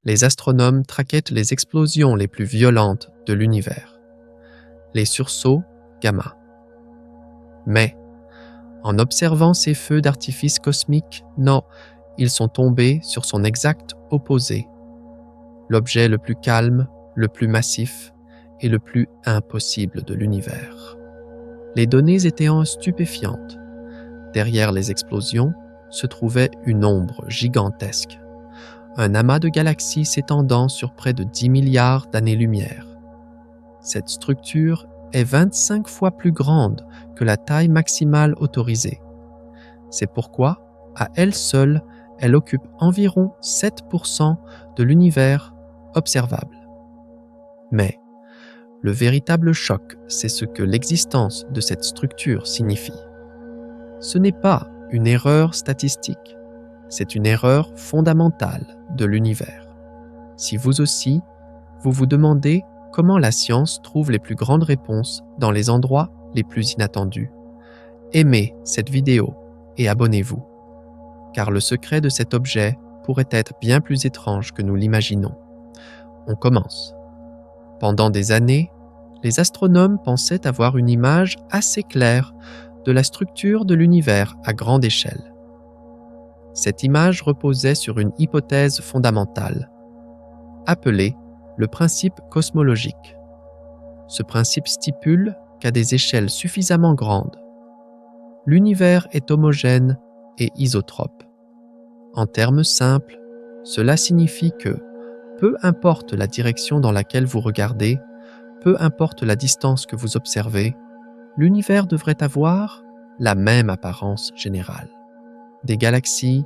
les astronomes traquaient les explosions les plus violentes de l'univers, les sursauts gamma. Mais, en observant ces feux d'artifice cosmiques, non, ils sont tombés sur son exact opposé, l'objet le plus calme, le plus massif et le plus impossible de l'univers. Les données étaient stupéfiantes. Derrière les explosions se trouvait une ombre gigantesque, un amas de galaxies s'étendant sur près de 10 milliards d'années-lumière. Cette structure est 25 fois plus grande que la taille maximale autorisée. C'est pourquoi, à elle seule, elle occupe environ 7% de l'univers observable. Mais le véritable choc, c'est ce que l'existence de cette structure signifie. Ce n'est pas une erreur statistique, c'est une erreur fondamentale de l'univers. Si vous aussi, vous vous demandez comment la science trouve les plus grandes réponses dans les endroits les plus inattendus, aimez cette vidéo et abonnez-vous, car le secret de cet objet pourrait être bien plus étrange que nous l'imaginons. On commence. Pendant des années, les astronomes pensaient avoir une image assez claire de la structure de l'univers à grande échelle. Cette image reposait sur une hypothèse fondamentale, appelée le principe cosmologique. Ce principe stipule qu'à des échelles suffisamment grandes, l'univers est homogène et isotrope. En termes simples, cela signifie que, peu importe la direction dans laquelle vous regardez, peu importe la distance que vous observez, l'univers devrait avoir la même apparence générale. Des galaxies,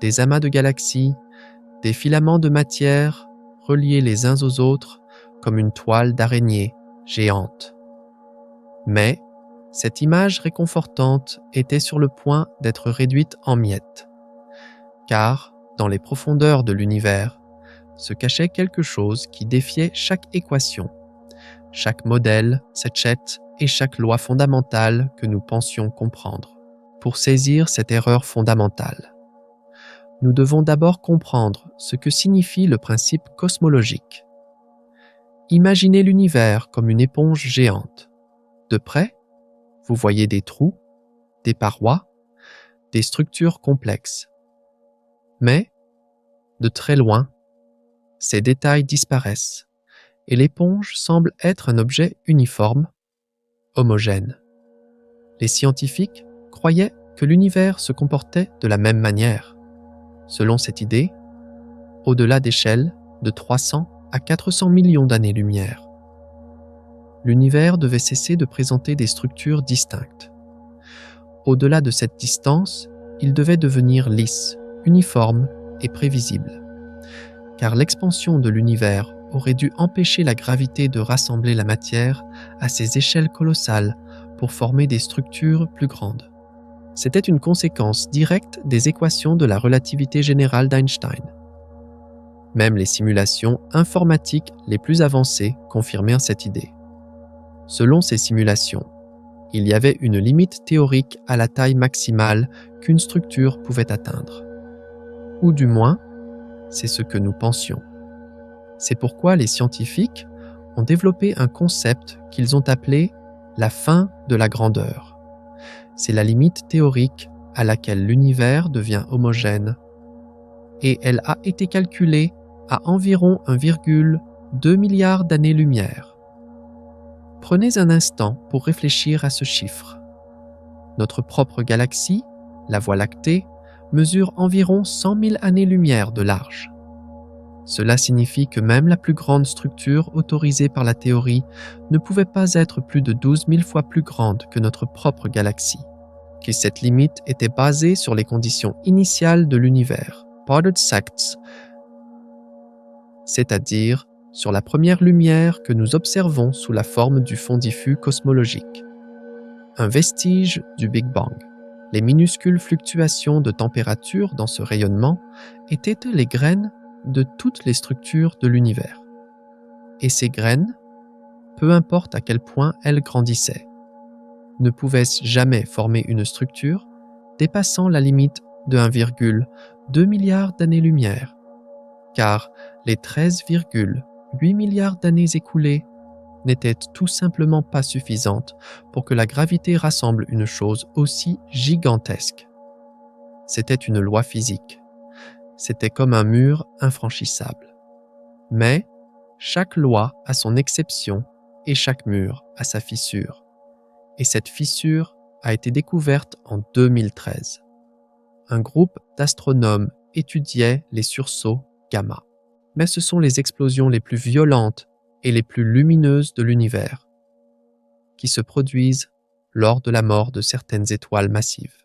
des amas de galaxies, des filaments de matière reliés les uns aux autres comme une toile d'araignée géante. Mais cette image réconfortante était sur le point d'être réduite en miettes, car dans les profondeurs de l'univers se cachait quelque chose qui défiait chaque équation, chaque modèle, cette et chaque loi fondamentale que nous pensions comprendre. Pour saisir cette erreur fondamentale, nous devons d'abord comprendre ce que signifie le principe cosmologique. Imaginez l'univers comme une éponge géante. De près, vous voyez des trous, des parois, des structures complexes. Mais, de très loin, ces détails disparaissent et l'éponge semble être un objet uniforme, homogène. Les scientifiques croyaient que l'univers se comportait de la même manière. Selon cette idée, au-delà d'échelles de 300 à 400 millions d'années-lumière, l'univers devait cesser de présenter des structures distinctes. Au-delà de cette distance, il devait devenir lisse, uniforme et prévisible, car l'expansion de l'univers aurait dû empêcher la gravité de rassembler la matière à ces échelles colossales pour former des structures plus grandes. C'était une conséquence directe des équations de la relativité générale d'Einstein. Même les simulations informatiques les plus avancées confirmèrent cette idée. Selon ces simulations, il y avait une limite théorique à la taille maximale qu'une structure pouvait atteindre. Ou du moins, c'est ce que nous pensions. C'est pourquoi les scientifiques ont développé un concept qu'ils ont appelé la fin de la grandeur. C'est la limite théorique à laquelle l'univers devient homogène, et elle a été calculée à environ 1,2 milliard d'années-lumière. Prenez un instant pour réfléchir à ce chiffre. Notre propre galaxie, la Voie lactée, mesure environ 100 000 années-lumière de large. Cela signifie que même la plus grande structure autorisée par la théorie ne pouvait pas être plus de 12 000 fois plus grande que notre propre galaxie, que cette limite était basée sur les conditions initiales de l'univers, Partold-Sachs, c'est-à-dire sur la première lumière que nous observons sous la forme du fond diffus cosmologique, un vestige du Big Bang. Les minuscules fluctuations de température dans ce rayonnement étaient les graines de toutes les structures de l'univers. Et ces graines, peu importe à quel point elles grandissaient, ne pouvaient jamais former une structure dépassant la limite de 1,2 milliard d'années-lumière, car les 13,8 milliards d'années écoulées n'étaient tout simplement pas suffisantes pour que la gravité rassemble une chose aussi gigantesque. C'était une loi physique. C'était comme un mur infranchissable. Mais chaque loi a son exception et chaque mur a sa fissure. Et cette fissure a été découverte en 2013. Un groupe d'astronomes étudiait les sursauts gamma. Mais ce sont les explosions les plus violentes et les plus lumineuses de l'univers qui se produisent lors de la mort de certaines étoiles massives.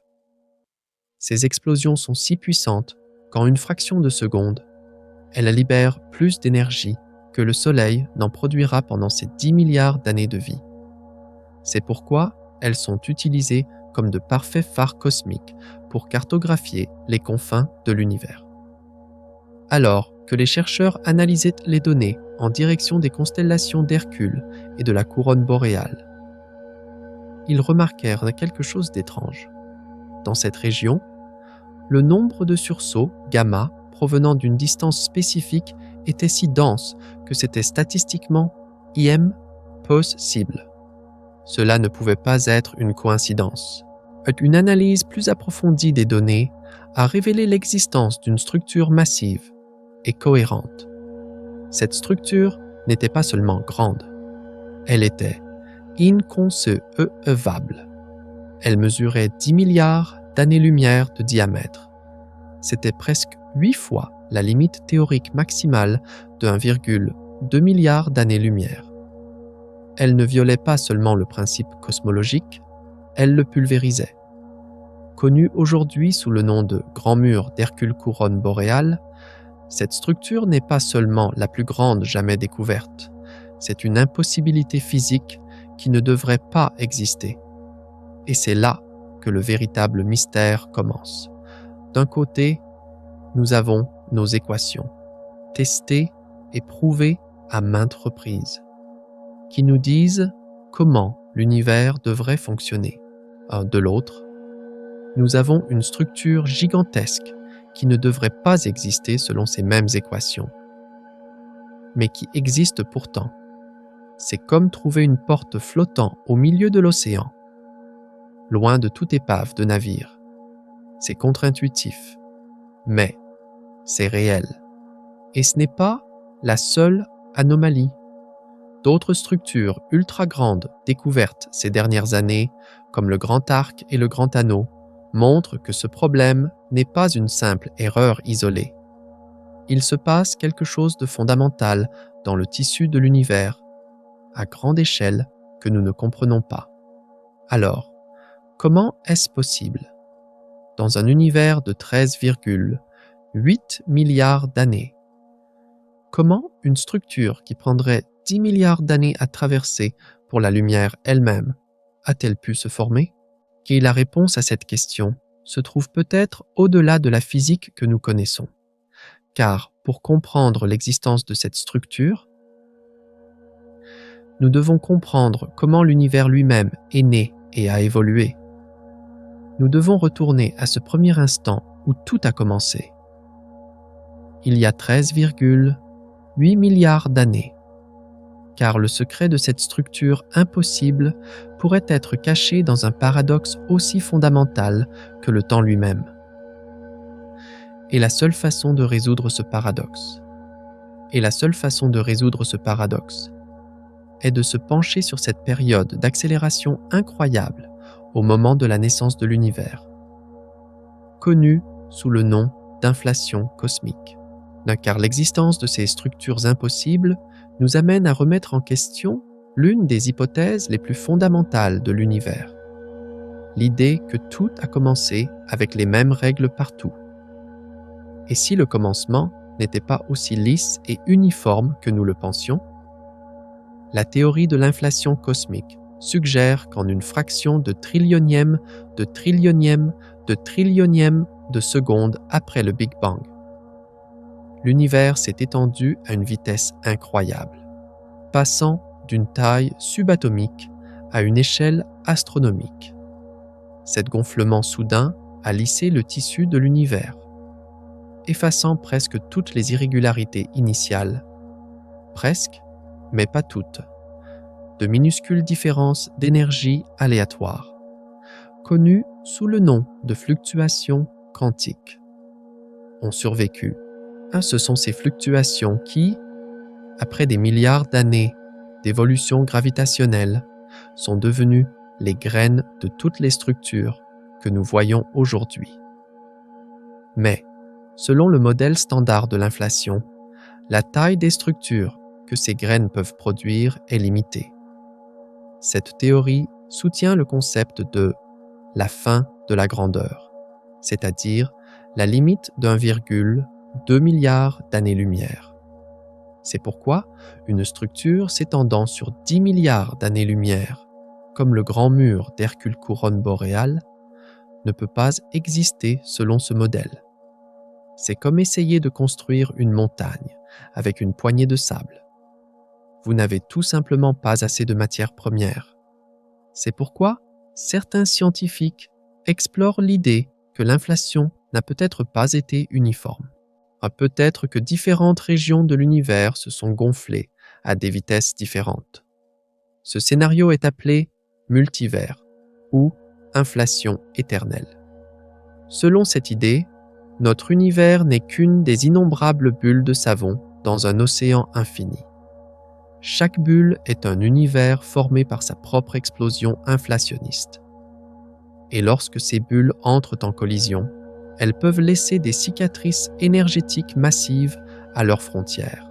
Ces explosions sont si puissantes qu'en une fraction de seconde, elles libèrent plus d'énergie que le Soleil n'en produira pendant ses 10 milliards d'années de vie. C'est pourquoi elles sont utilisées comme de parfaits phares cosmiques pour cartographier les confins de l'univers. Alors que les chercheurs analysaient les données en direction des constellations d'Hercule et de la couronne boréale, ils remarquèrent quelque chose d'étrange. Dans cette région, le nombre de sursauts gamma provenant d'une distance spécifique était si dense que c'était statistiquement impossible. Cela ne pouvait pas être une coïncidence. Une analyse plus approfondie des données a révélé l'existence d'une structure massive et cohérente. Cette structure n'était pas seulement grande, elle était inconcevable. Elle mesurait 10 milliards d'années-lumière de diamètre. C'était presque 8 fois la limite théorique maximale de 1,2 milliard d'années-lumière. Elle ne violait pas seulement le principe cosmologique, elle le pulvérisait. Connue aujourd'hui sous le nom de Grand Mur d'Hercule couronne boréale, cette structure n'est pas seulement la plus grande jamais découverte, c'est une impossibilité physique qui ne devrait pas exister. Et c'est là que le véritable mystère commence. D'un côté, nous avons nos équations, testées et prouvées à maintes reprises, qui nous disent comment l'univers devrait fonctionner. De l'autre, nous avons une structure gigantesque qui ne devrait pas exister selon ces mêmes équations, mais qui existe pourtant. C'est comme trouver une porte flottant au milieu de l'océan, loin de toute épave de navire. C'est contre-intuitif, mais c'est réel. Et ce n'est pas la seule anomalie. D'autres structures ultra grandes découvertes ces dernières années, comme le Grand Arc et le Grand Anneau, montrent que ce problème n'est pas une simple erreur isolée. Il se passe quelque chose de fondamental dans le tissu de l'univers, à grande échelle, que nous ne comprenons pas. Alors, comment est-ce possible? Dans un univers de 13,8 milliards d'années, comment une structure qui prendrait 10 milliards d'années à traverser pour la lumière elle-même a-t-elle pu se former? Et la réponse à cette question se trouve peut-être au-delà de la physique que nous connaissons. Car pour comprendre l'existence de cette structure, nous devons comprendre comment l'univers lui-même est né et a évolué. Nous devons retourner à ce premier instant où tout a commencé. Il y a 13,8 milliards d'années. Car le secret de cette structure impossible pourrait être caché dans un paradoxe aussi fondamental que le temps lui-même. Et la seule façon de résoudre ce paradoxe, est de se pencher sur cette période d'accélération incroyable au moment de la naissance de l'univers, connue sous le nom d'inflation cosmique. Car l'existence de ces structures impossibles nous amène à remettre en question l'une des hypothèses les plus fondamentales de l'univers. L'idée que tout a commencé avec les mêmes règles partout. Et si le commencement n'était pas aussi lisse et uniforme que nous le pensions? La théorie de l'inflation cosmique suggère qu'en une fraction de trillionième de seconde après le Big Bang, l'univers s'est étendu à une vitesse incroyable, passant d'une taille subatomique à une échelle astronomique. Cet gonflement soudain a lissé le tissu de l'univers. effaçant presque toutes les irrégularités initiales, presque, mais pas toutes, de minuscules différences d'énergie aléatoires, connues sous le nom de fluctuations quantiques, ont survécu. Ce sont ces fluctuations qui, après des milliards d'années d'évolution gravitationnelle, sont devenues les graines de toutes les structures que nous voyons aujourd'hui. Mais, selon le modèle standard de l'inflation, la taille des structures que ces graines peuvent produire est limitée. Cette théorie soutient le concept de la fin de la grandeur, c'est-à-dire la limite d'1,2 milliard d'années-lumière. C'est pourquoi une structure s'étendant sur 10 milliards d'années-lumière, comme le grand mur d'Hercule Couronne boréale, ne peut pas exister selon ce modèle. C'est comme essayer de construire une montagne avec une poignée de sable. Vous n'avez tout simplement pas assez de matière première. C'est pourquoi certains scientifiques explorent l'idée que l'inflation n'a peut-être pas été uniforme. Peut-être que différentes régions de l'univers se sont gonflées à des vitesses différentes. Ce scénario est appelé multivers ou inflation éternelle. Selon cette idée, notre univers n'est qu'une des innombrables bulles de savon dans un océan infini. Chaque bulle est un univers formé par sa propre explosion inflationniste. Et lorsque ces bulles entrent en collision, elles peuvent laisser des cicatrices énergétiques massives à leurs frontières.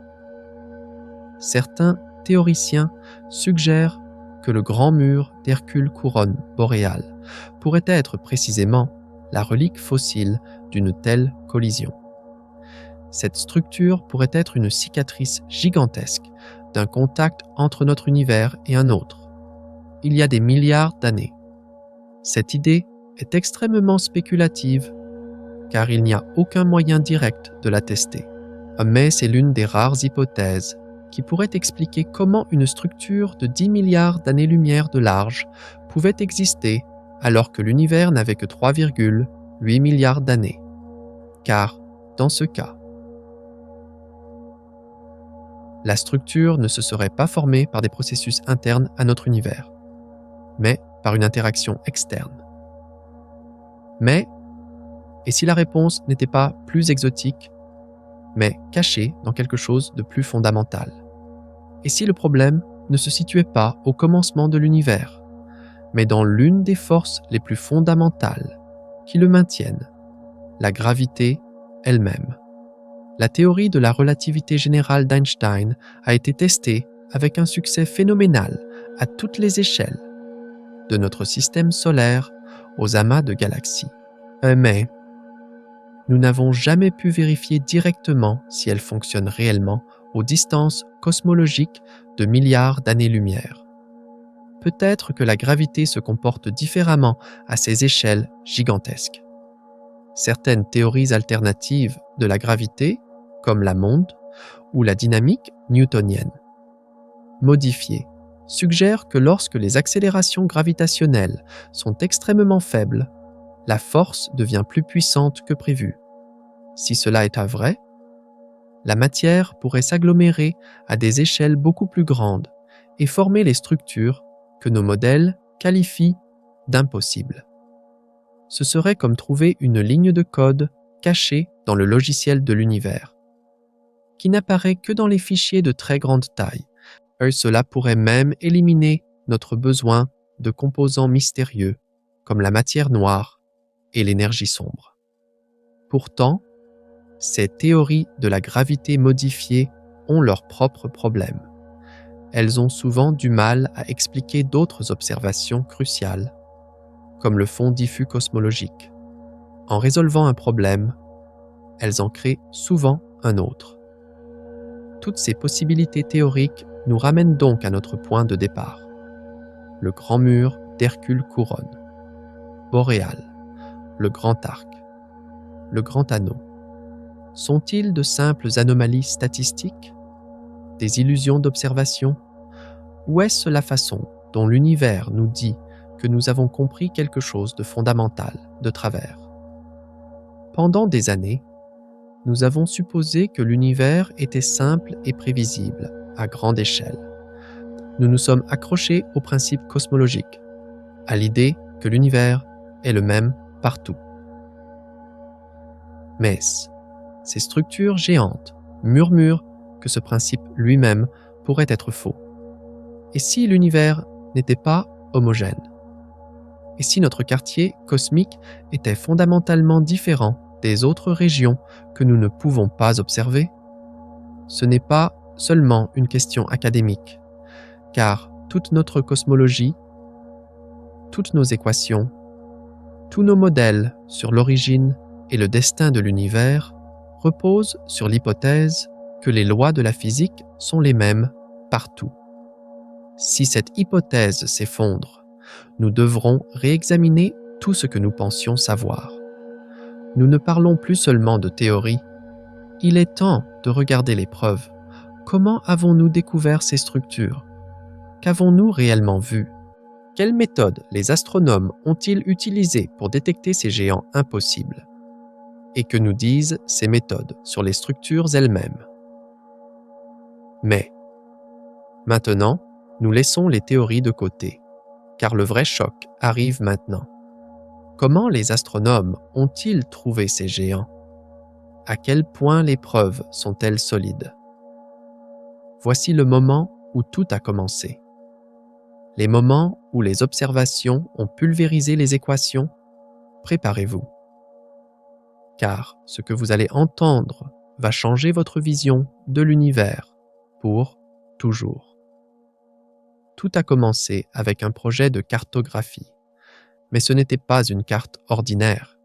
Certains théoriciens suggèrent que le grand mur d'Hercule Couronne boréale pourrait être précisément la relique fossile d'une telle collision. Cette structure pourrait être une cicatrice gigantesque d'un contact entre notre univers et un autre, il y a des milliards d'années. Cette idée est extrêmement spéculative, car il n'y a aucun moyen direct de la tester. Mais c'est l'une des rares hypothèses qui pourrait expliquer comment une structure de 10 milliards d'années-lumière de large pouvait exister alors que l'univers n'avait que 3,8 milliards d'années. Car, dans ce cas, la structure ne se serait pas formée par des processus internes à notre univers, mais par une interaction externe. Mais, et si la réponse n'était pas plus exotique, mais cachée dans quelque chose de plus fondamental? Et si le problème ne se situait pas au commencement de l'univers, mais dans l'une des forces les plus fondamentales qui le maintiennent, la gravité elle-même? La théorie de la relativité générale d'Einstein a été testée avec un succès phénoménal à toutes les échelles, de notre système solaire aux amas de galaxies. Mais nous n'avons jamais pu vérifier directement si elle fonctionne réellement aux distances cosmologiques de milliards d'années-lumière. Peut-être que la gravité se comporte différemment à ces échelles gigantesques. Certaines théories alternatives de la gravité, comme la monde ou la dynamique newtonienne, modifiées, suggèrent que lorsque les accélérations gravitationnelles sont extrêmement faibles, la force devient plus puissante que prévu. Si cela est vrai, la matière pourrait s'agglomérer à des échelles beaucoup plus grandes et former les structures que nos modèles qualifient d'impossibles. Ce serait comme trouver une ligne de code cachée dans le logiciel de l'univers, qui n'apparaît que dans les fichiers de très grande taille. Cela pourrait même éliminer notre besoin de composants mystérieux comme la matière noire et l'énergie sombre. Pourtant, ces théories de la gravité modifiée ont leurs propres problèmes. Elles ont souvent du mal à expliquer d'autres observations cruciales, comme le fond diffus cosmologique. En résolvant un problème, elles en créent souvent un autre. Toutes ces possibilités théoriques nous ramènent donc à notre point de départ. Le grand mur d'Hercule Couronne, boréal, le grand arc, le grand anneau. Sont-ils de simples anomalies statistiques? Des illusions d'observation? Ou est-ce la façon dont l'univers nous dit que nous avons compris quelque chose de fondamental de travers? Pendant des années, nous avons supposé que l'univers était simple et prévisible, à grande échelle. Nous nous sommes accrochés aux principes cosmologiques, à l'idée que l'univers est le même partout. Mais ces structures géantes murmurent que ce principe lui-même pourrait être faux. Et si l'univers n'était pas homogène? Et si notre quartier cosmique était fondamentalement différent des autres régions que nous ne pouvons pas observer? Ce n'est pas seulement une question académique, car toute notre cosmologie, toutes nos équations, tous nos modèles sur l'origine et le destin de l'univers reposent sur l'hypothèse que les lois de la physique sont les mêmes partout. Si cette hypothèse s'effondre, nous devrons réexaminer tout ce que nous pensions savoir. Nous ne parlons plus seulement de théorie. Il est temps de regarder les preuves. Comment avons-nous découvert ces structures? Qu'avons-nous réellement vu? Quelles méthodes les astronomes ont-ils utilisées pour détecter ces géants impossibles? Et que nous disent ces méthodes sur les structures elles-mêmes? Mais, maintenant, nous laissons les théories de côté, car le vrai choc arrive maintenant. Comment les astronomes ont-ils trouvé ces géants? À quel point les preuves sont-elles solides? Voici le moment où tout a commencé. Les moments où les observations ont pulvérisé les équations, préparez-vous. Car ce que vous allez entendre va changer votre vision de l'univers pour toujours. Tout a commencé avec un projet de cartographie, mais ce n'était pas une carte ordinaire.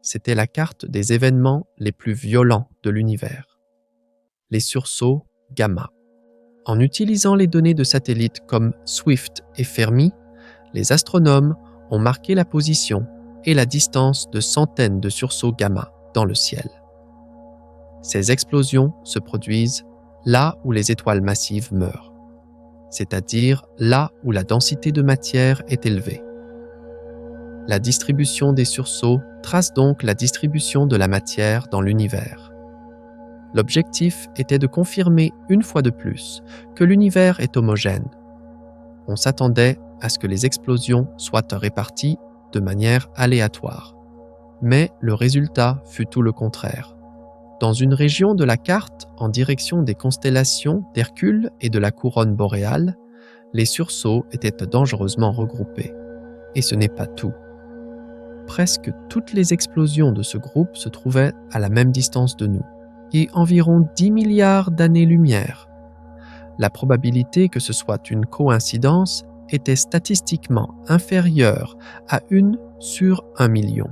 C'était la carte des événements les plus violents de l'univers. Les sursauts gamma. En utilisant les données de satellites comme Swift et Fermi, les astronomes ont marqué la position et la distance de centaines de sursauts gamma dans le ciel. Ces explosions se produisent là où les étoiles massives meurent, c'est-à-dire là où la densité de matière est élevée. La distribution des sursauts trace donc la distribution de la matière dans l'univers. L'objectif était de confirmer une fois de plus que l'univers est homogène. On s'attendait à ce que les explosions soient réparties de manière aléatoire. Mais le résultat fut tout le contraire. Dans une région de la carte en direction des constellations d'Hercule et de la couronne boréale, les sursauts étaient dangereusement regroupés. Et ce n'est pas tout. Presque toutes les explosions de ce groupe se trouvaient à la même distance de nous, et environ 10 milliards d'années-lumière. La probabilité que ce soit une coïncidence était statistiquement inférieure à 1 sur 1 million.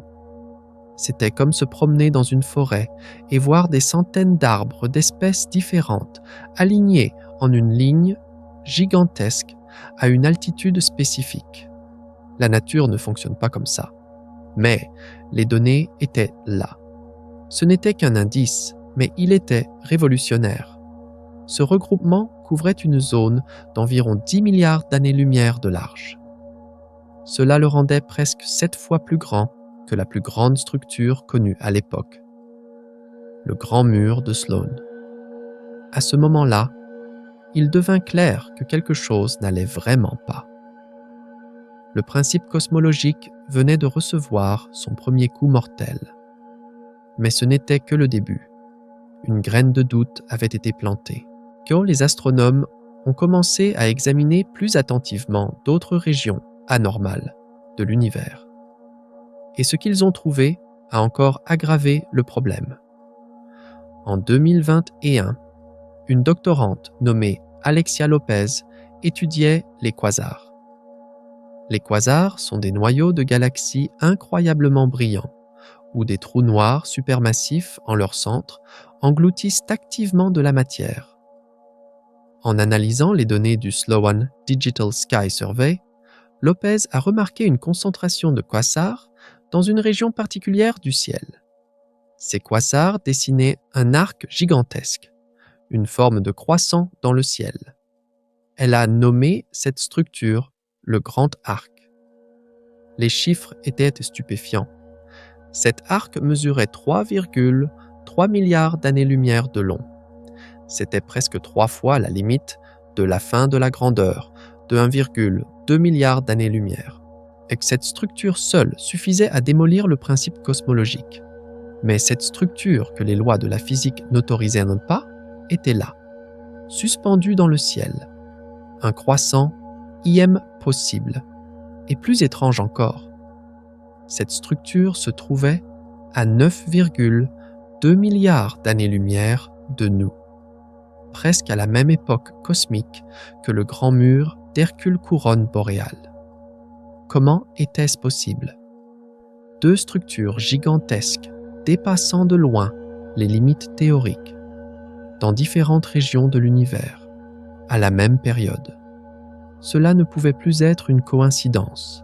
C'était comme se promener dans une forêt et voir des centaines d'arbres d'espèces différentes alignés en une ligne gigantesque à une altitude spécifique. La nature ne fonctionne pas comme ça. Mais les données étaient là. Ce n'était qu'un indice, mais il était révolutionnaire. Ce regroupement couvrait une zone d'environ 10 milliards d'années-lumière de large. Cela le rendait presque 7 fois plus grand que la plus grande structure connue à l'époque, le Grand Mur de Sloan. À ce moment-là, il devint clair que quelque chose n'allait vraiment pas. Le principe cosmologique venait de recevoir son premier coup mortel. Mais ce n'était que le début. Une graine de doute avait été plantée. Quand les astronomes ont commencé à examiner plus attentivement d'autres régions anormales de l'univers. Et ce qu'ils ont trouvé a encore aggravé le problème. En 2021, une doctorante nommée Alexia Lopez étudiait les quasars. Les quasars sont des noyaux de galaxies incroyablement brillants, où des trous noirs supermassifs en leur centre engloutissent activement de la matière. En analysant les données du Sloan Digital Sky Survey, Lopez a remarqué une concentration de quasars dans une région particulière du ciel. Ces quasars dessinaient un arc gigantesque, une forme de croissant dans le ciel. Elle a nommé cette structure le Grand Arc. Les chiffres étaient stupéfiants. Cet arc mesurait 3,2 3 milliards d'années-lumière de long. C'était presque 3 fois la limite de la fin de la grandeur de 1,2 milliard d'années-lumière, et que cette structure seule suffisait à démolir le principe cosmologique. Mais cette structure que les lois de la physique n'autorisaient pas était là, suspendue dans le ciel, un croissant IM possible, et plus étrange encore. Cette structure se trouvait à 9,2 milliards d'années-lumière de nous, presque à la même époque cosmique que le grand mur d'Hercule Couronne boréale. Comment était-ce possible? Deux structures gigantesques dépassant de loin les limites théoriques, dans différentes régions de l'univers, à la même période. Cela ne pouvait plus être une coïncidence.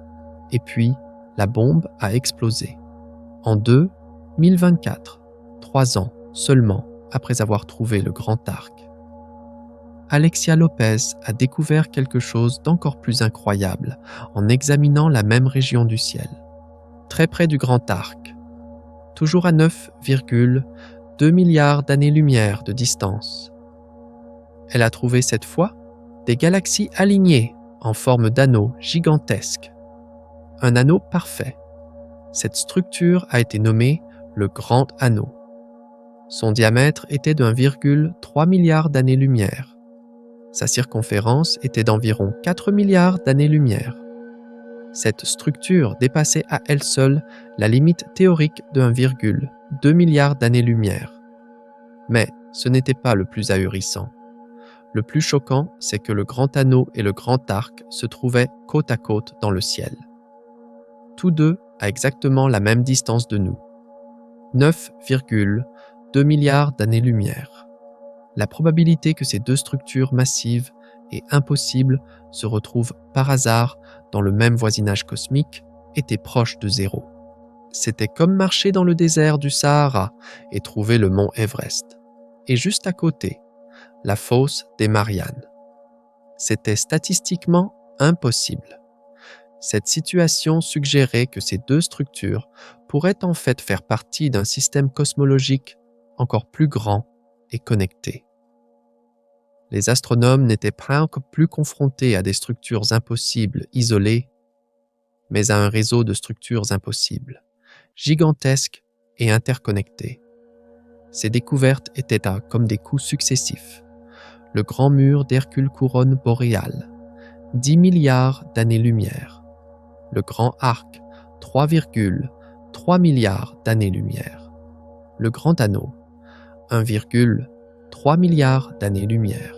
Et puis, la bombe a explosé. En 2024, 3 ans seulement après avoir trouvé le grand arc. Alexia Lopez a découvert quelque chose d'encore plus incroyable en examinant la même région du ciel, très près du grand arc, toujours à 9,2 milliards d'années-lumière de distance. Elle a trouvé cette fois des galaxies alignées en forme d'anneau gigantesque. Un anneau parfait. Cette structure a été nommée le Grand Anneau. Son diamètre était de 1,3 milliard d'années-lumière. Sa circonférence était d'environ 4 milliards d'années-lumière. Cette structure dépassait à elle seule la limite théorique de 1,2 milliard d'années-lumière. Mais ce n'était pas le plus ahurissant. Le plus choquant, c'est que le Grand Anneau et le Grand Arc se trouvaient côte à côte dans le ciel. Tous deux à exactement la même distance de nous, 9,2 milliards d'années-lumière. La probabilité que ces deux structures massives et impossibles se retrouvent par hasard dans le même voisinage cosmique était proche de zéro. C'était comme marcher dans le désert du Sahara et trouver le mont Everest. Et juste à côté, la fosse des Mariannes. C'était statistiquement impossible. Cette situation suggérait que ces deux structures pourraient en fait faire partie d'un système cosmologique encore plus grand et connecté. Les astronomes n'étaient pas plus confrontés à des structures impossibles isolées, mais à un réseau de structures impossibles, gigantesques et interconnectées. Ces découvertes étaient comme des coups successifs. Le grand mur d'Hercule Couronne boréale, 10 milliards d'années-lumière. Le grand arc, 3,3 milliards d'années-lumière. Le grand anneau, 1,3 milliard d'années-lumière.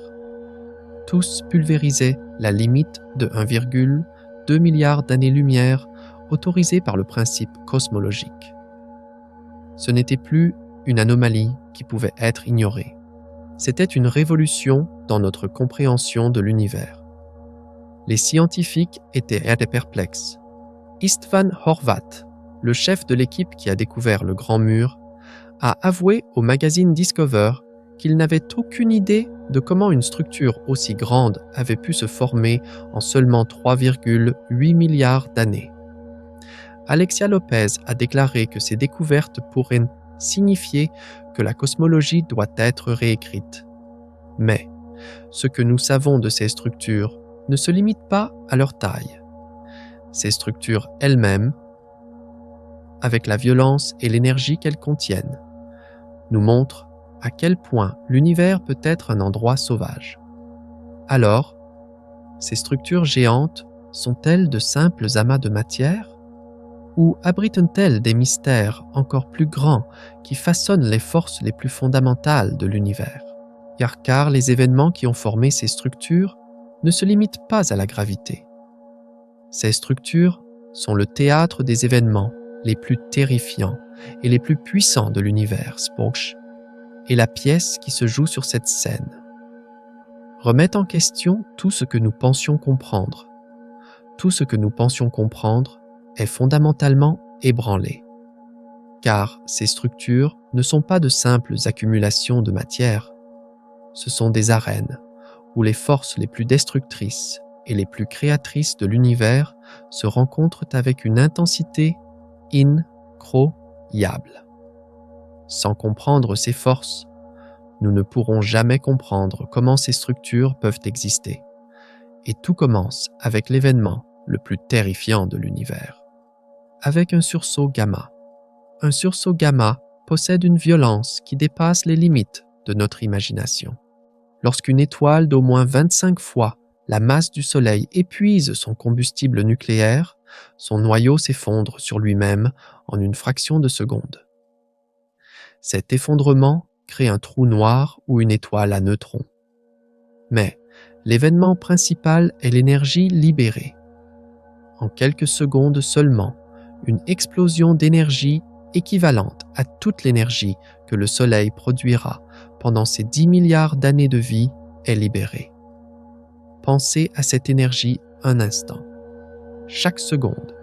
Tous pulvérisaient la limite de 1,2 milliard d'années-lumière autorisée par le principe cosmologique. Ce n'était plus une anomalie qui pouvait être ignorée. C'était une révolution dans notre compréhension de l'univers. Les scientifiques étaient perplexes. Istvan Horvath, le chef de l'équipe qui a découvert le Grand Mur, a avoué au magazine Discover qu'il n'avait aucune idée de comment une structure aussi grande avait pu se former en seulement 3,8 milliards d'années. Alexia Lopez a déclaré que ces découvertes pourraient signifier que la cosmologie doit être réécrite. Mais ce que nous savons de ces structures ne se limite pas à leur taille. Ces structures elles-mêmes, avec la violence et l'énergie qu'elles contiennent, nous montrent à quel point l'univers peut être un endroit sauvage. Alors, ces structures géantes sont-elles de simples amas de matière? Ou abritent-elles des mystères encore plus grands qui façonnent les forces les plus fondamentales de l'univers? Car les événements qui ont formé ces structures ne se limitent pas à la gravité. Ces structures sont le théâtre des événements les plus terrifiants et les plus puissants de l'univers, Spooch, et la pièce qui se joue sur cette scène remet en question tout ce que nous pensions comprendre. Tout ce que nous pensions comprendre est fondamentalement ébranlé, car ces structures ne sont pas de simples accumulations de matière, ce sont des arènes où les forces les plus destructrices et les plus créatrices de l'univers se rencontrent avec une intensité incroyable. Sans comprendre ces forces, nous ne pourrons jamais comprendre comment ces structures peuvent exister. Et tout commence avec l'événement le plus terrifiant de l'univers. Avec un sursaut gamma. Un sursaut gamma possède une violence qui dépasse les limites de notre imagination. Lorsqu'une étoile d'au moins 25 fois la masse du Soleil épuise son combustible nucléaire, son noyau s'effondre sur lui-même en une fraction de seconde. Cet effondrement crée un trou noir ou une étoile à neutrons. Mais l'événement principal est l'énergie libérée. En quelques secondes seulement, une explosion d'énergie équivalente à toute l'énergie que le Soleil produira pendant ses 10 milliards d'années de vie est libérée. Pensez à cette énergie un instant. Chaque seconde,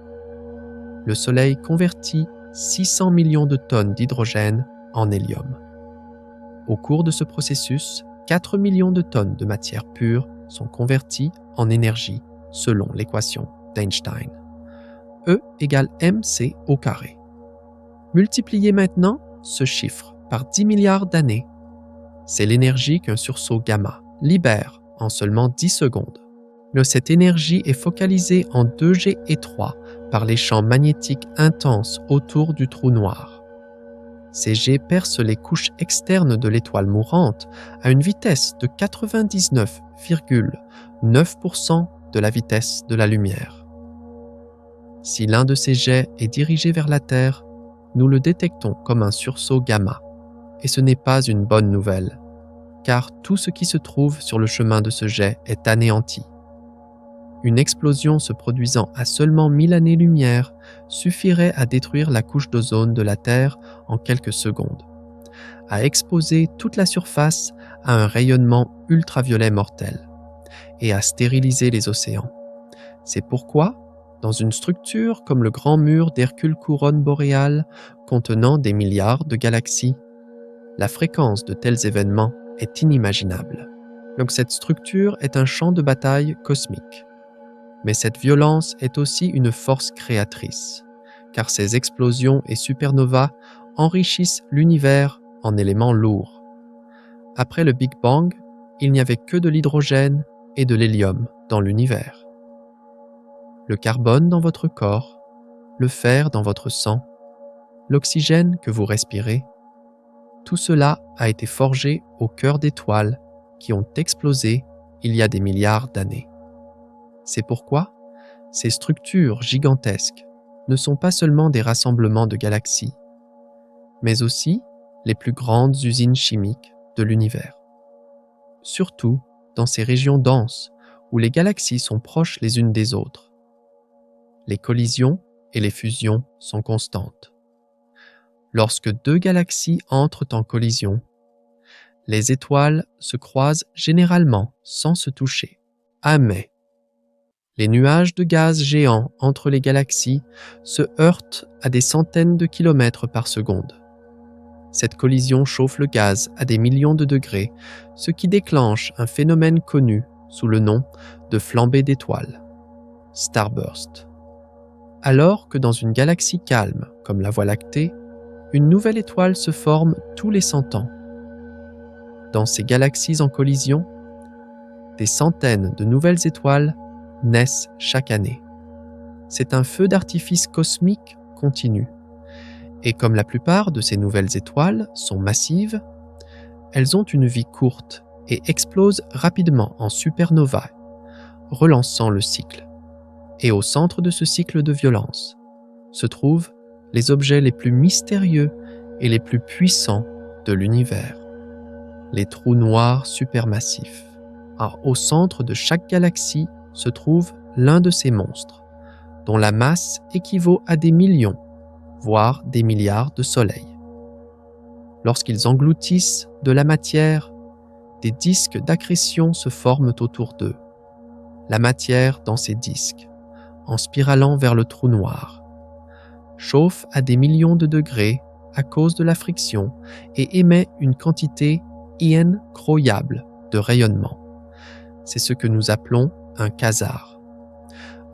le Soleil convertit 600 millions de tonnes d'hydrogène en hélium. Au cours de ce processus, 4 millions de tonnes de matière pure sont converties en énergie selon l'équation d'Einstein. E égale mc au carré. Multipliez maintenant ce chiffre par 10 milliards d'années. C'est l'énergie qu'un sursaut gamma libère en seulement 10 secondes. Mais cette énergie est focalisée en 2 jets étroits par les champs magnétiques intenses autour du trou noir. Ces jets percent les couches externes de l'étoile mourante à une vitesse de 99,9% de la vitesse de la lumière. Si l'un de ces jets est dirigé vers la Terre, nous le détectons comme un sursaut gamma. Et ce n'est pas une bonne nouvelle, car tout ce qui se trouve sur le chemin de ce jet est anéanti. Une explosion se produisant à seulement 1000 années-lumière suffirait à détruire la couche d'ozone de la Terre en quelques secondes, à exposer toute la surface à un rayonnement ultraviolet mortel et à stériliser les océans. C'est pourquoi, dans une structure comme le grand mur d'Hercule Couronne boréale contenant des milliards de galaxies, la fréquence de tels événements est inimaginable. Donc cette structure est un champ de bataille cosmique. Mais cette violence est aussi une force créatrice, car ces explosions et supernovas enrichissent l'univers en éléments lourds. Après le Big Bang, il n'y avait que de l'hydrogène et de l'hélium dans l'univers. Le carbone dans votre corps, le fer dans votre sang, l'oxygène que vous respirez, tout cela a été forgé au cœur d'étoiles qui ont explosé il y a des milliards d'années. C'est pourquoi ces structures gigantesques ne sont pas seulement des rassemblements de galaxies, mais aussi les plus grandes usines chimiques de l'univers. Surtout dans ces régions denses où les galaxies sont proches les unes des autres. Les collisions et les fusions sont constantes. Lorsque 2 galaxies entrent en collision, les étoiles se croisent généralement sans se toucher. Mais les nuages de gaz géants entre les galaxies se heurtent à des centaines de kilomètres par seconde. Cette collision chauffe le gaz à des millions de degrés, ce qui déclenche un phénomène connu sous le nom de flambée d'étoiles, starburst. Alors que dans une galaxie calme, comme la Voie lactée, une nouvelle étoile se forme tous les 100 ans. Dans ces galaxies en collision, des centaines de nouvelles étoiles naissent chaque année. C'est un feu d'artifice cosmique continu. Et comme la plupart de ces nouvelles étoiles sont massives, elles ont une vie courte et explosent rapidement en supernova, relançant le cycle. Et au centre de ce cycle de violence se trouvent les objets les plus mystérieux et les plus puissants de l'univers, les trous noirs supermassifs. Alors, au centre de chaque galaxie se trouve l'un de ces monstres, dont la masse équivaut à des millions, voire des milliards de soleils. Lorsqu'ils engloutissent de la matière, des disques d'accrétion se forment autour d'eux. La matière dans ces disques, en spiralant vers le trou noir, chauffe à des millions de degrés à cause de la friction et émet une quantité incroyable de rayonnement. C'est ce que nous appelons un quasar.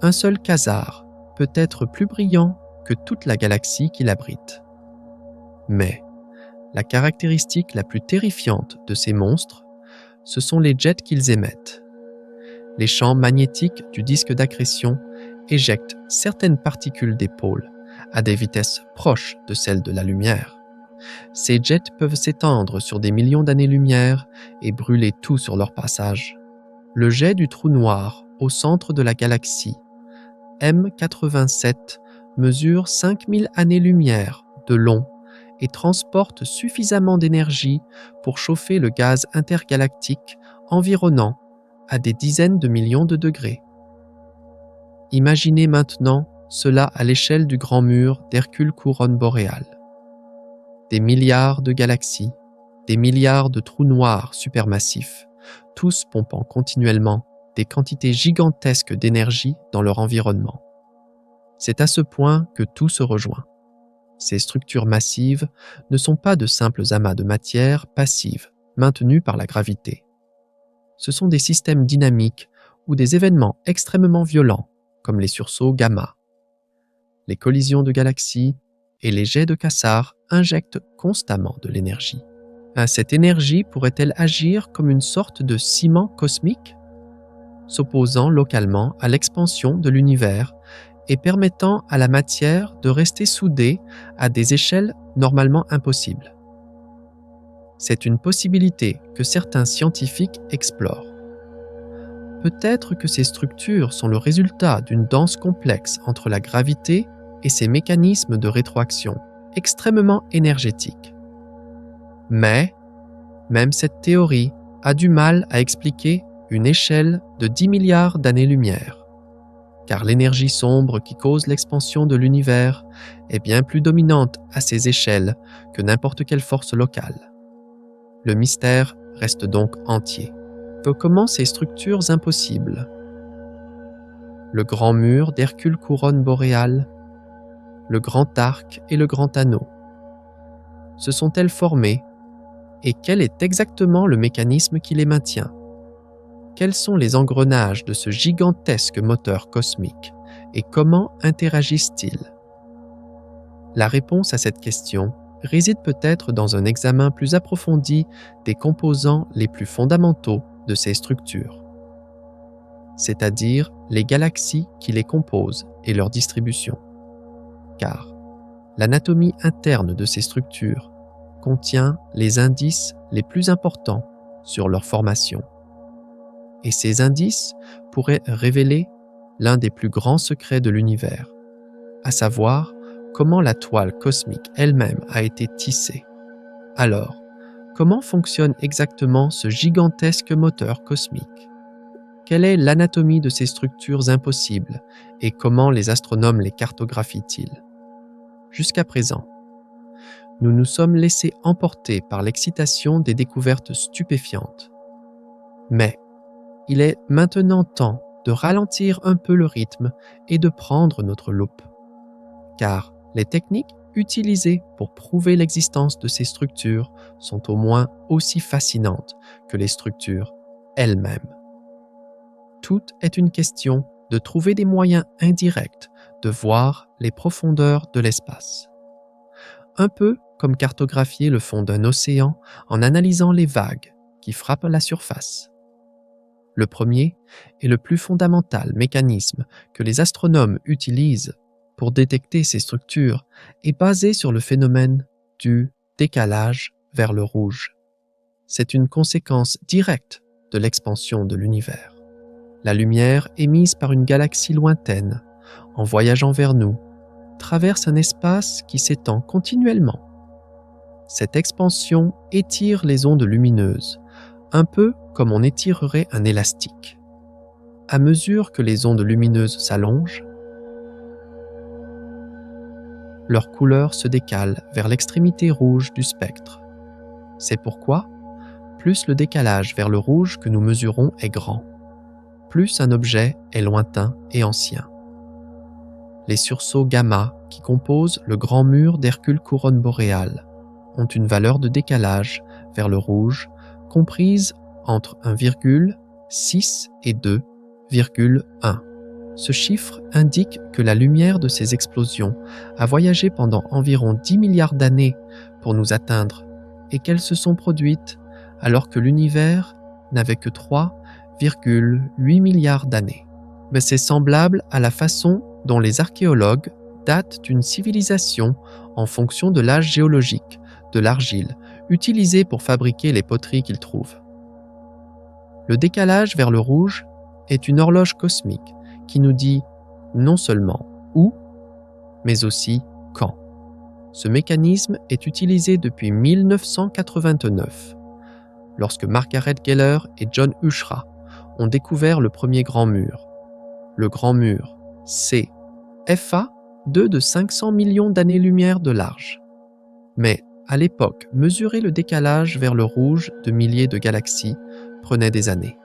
Un seul quasar peut être plus brillant que toute la galaxie qui l'abrite. Mais La caractéristique la plus terrifiante de ces monstres, ce sont les jets qu'ils émettent. Les champs magnétiques du disque d'accrétion éjectent certaines particules des pôles à des vitesses proches de celles de la lumière. Ces jets peuvent s'étendre sur des millions d'années-lumière et brûler tout sur leur passage. Le jet du trou noir au centre de la galaxie, M87, mesure 5000 années-lumière de long et transporte suffisamment d'énergie pour chauffer le gaz intergalactique environnant à des dizaines de millions de degrés. Imaginez maintenant cela à l'échelle du grand mur d'Hercule Couronne boréale. Des milliards de galaxies, des milliards de trous noirs supermassifs, tous pompant continuellement des quantités gigantesques d'énergie dans leur environnement. C'est à ce point que tout se rejoint. Ces structures massives ne sont pas de simples amas de matière passive maintenus par la gravité. Ce sont des systèmes dynamiques ou des événements extrêmement violents, comme les sursauts gamma. Les collisions de galaxies et les jets de quasars injectent constamment de l'énergie. Cette énergie pourrait-elle agir comme une sorte de ciment cosmique, s'opposant localement à l'expansion de l'univers et permettant à la matière de rester soudée à des échelles normalement impossibles? C'est une possibilité que certains scientifiques explorent. Peut-être que ces structures sont le résultat d'une danse complexe entre la gravité et ses mécanismes de rétroaction extrêmement énergétiques. Mais, même cette théorie a du mal à expliquer une échelle de 10 milliards d'années-lumière, car l'énergie sombre qui cause l'expansion de l'univers est bien plus dominante à ces échelles que n'importe quelle force locale. Le mystère reste donc entier. Comment ces structures impossibles, le grand mur d'Hercule Couronne boréale, le grand arc et le grand anneau, se sont-elles formées et quel est exactement le mécanisme qui les maintient? Quels sont les engrenages de ce gigantesque moteur cosmique et comment interagissent-ils? La réponse à cette question réside peut-être dans un examen plus approfondi des composants les plus fondamentaux de ces structures, c'est-à-dire les galaxies qui les composent et leur distribution. Car l'anatomie interne de ces structures contient les indices les plus importants sur leur formation. Et ces indices pourraient révéler l'un des plus grands secrets de l'univers, à savoir comment la toile cosmique elle-même a été tissée. Alors, comment fonctionne exactement ce gigantesque moteur cosmique? Quelle est l'anatomie de ces structures impossibles et comment les astronomes les cartographient-ils? Jusqu'à présent, nous nous sommes laissés emporter par l'excitation des découvertes stupéfiantes. Mais il est maintenant temps de ralentir un peu le rythme et de prendre notre loupe. Car les techniques utilisées pour prouver l'existence de ces structures sont au moins aussi fascinantes que les structures elles-mêmes. Tout est une question de trouver des moyens indirects de voir les profondeurs de l'espace. Un peu comme cartographier le fond d'un océan en analysant les vagues qui frappent la surface. Le premier et le plus fondamental mécanisme que les astronomes utilisent pour détecter ces structures est basé sur le phénomène du décalage vers le rouge. C'est une conséquence directe de l'expansion de l'univers. La lumière émise par une galaxie lointaine, en voyageant vers nous, traverse un espace qui s'étend continuellement. Cette expansion étire les ondes lumineuses, un peu comme on étirerait un élastique. À mesure que les ondes lumineuses s'allongent, leur couleur se décale vers l'extrémité rouge du spectre. C'est pourquoi, plus le décalage vers le rouge que nous mesurons est grand, plus un objet est lointain et ancien. Les sursauts gamma qui composent le grand mur d'Hercule Couronne boréale ont une valeur de décalage vers le rouge comprise entre 1,6 et 2,1. Ce chiffre indique que la lumière de ces explosions a voyagé pendant environ 10 milliards d'années pour nous atteindre et qu'elles se sont produites alors que l'univers n'avait que 3,8 milliards d'années. Mais c'est semblable à la façon dont les archéologues datent d'une civilisation en fonction de l'âge géologique, de l'argile, utilisée pour fabriquer les poteries qu'ils trouvent. Le décalage vers le rouge est une horloge cosmique qui nous dit non seulement où, mais aussi quand. Ce mécanisme est utilisé depuis 1989, lorsque Margaret Geller et John Huchra ont découvert le premier grand mur. Le grand mur C, FA, 2 de 500 millions d'années-lumière de large. Mais, à l'époque, mesurer le décalage vers le rouge de milliers de galaxies prenait des années.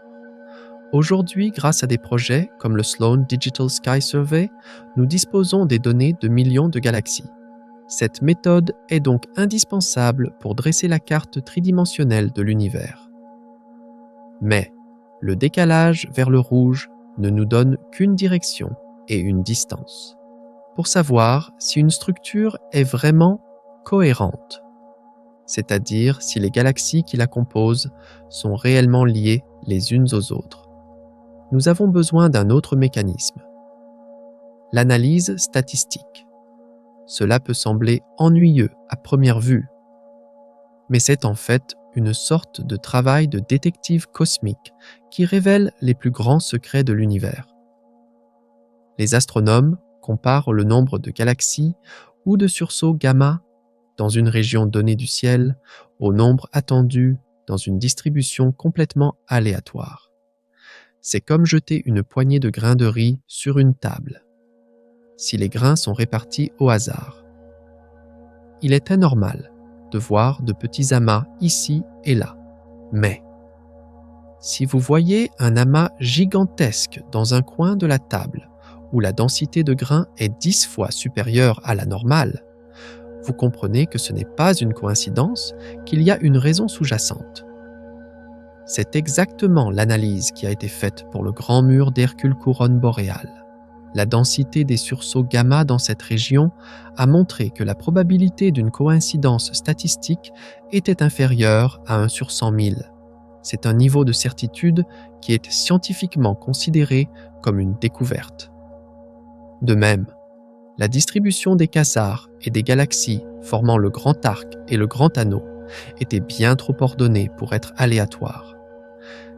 Aujourd'hui, grâce à des projets comme le Sloan Digital Sky Survey, nous disposons des données de millions de galaxies. Cette méthode est donc indispensable pour dresser la carte tridimensionnelle de l'univers. Mais le décalage vers le rouge ne nous donne qu'une direction et une distance. Pour savoir si une structure est vraiment cohérente, c'est-à-dire si les galaxies qui la composent sont réellement liées les unes aux autres, nous avons besoin d'un autre mécanisme. L'analyse statistique. Cela peut sembler ennuyeux à première vue, mais c'est en fait une sorte de travail de détective cosmique qui révèle les plus grands secrets de l'univers. Les astronomes comparent le nombre de galaxies ou de sursauts gamma dans une région donnée du ciel au nombre attendu dans une distribution complètement aléatoire. C'est comme jeter une poignée de grains de riz sur une table, si les grains sont répartis au hasard. Il est anormal de voir de petits amas ici et là, mais si vous voyez un amas gigantesque dans un coin de la table où la densité de grains est 10 fois supérieure à la normale, vous comprenez que ce n'est pas une coïncidence, qu'il y a une raison sous-jacente. C'est exactement l'analyse qui a été faite pour le grand mur d'Hercule Couronne boréale. La densité des sursauts gamma dans cette région a montré que la probabilité d'une coïncidence statistique était inférieure à 1 sur 100 000. C'est un niveau de certitude qui est scientifiquement considéré comme une découverte. De même, la distribution des quasars et des galaxies formant le grand arc et le grand anneau était bien trop ordonnée pour être aléatoire.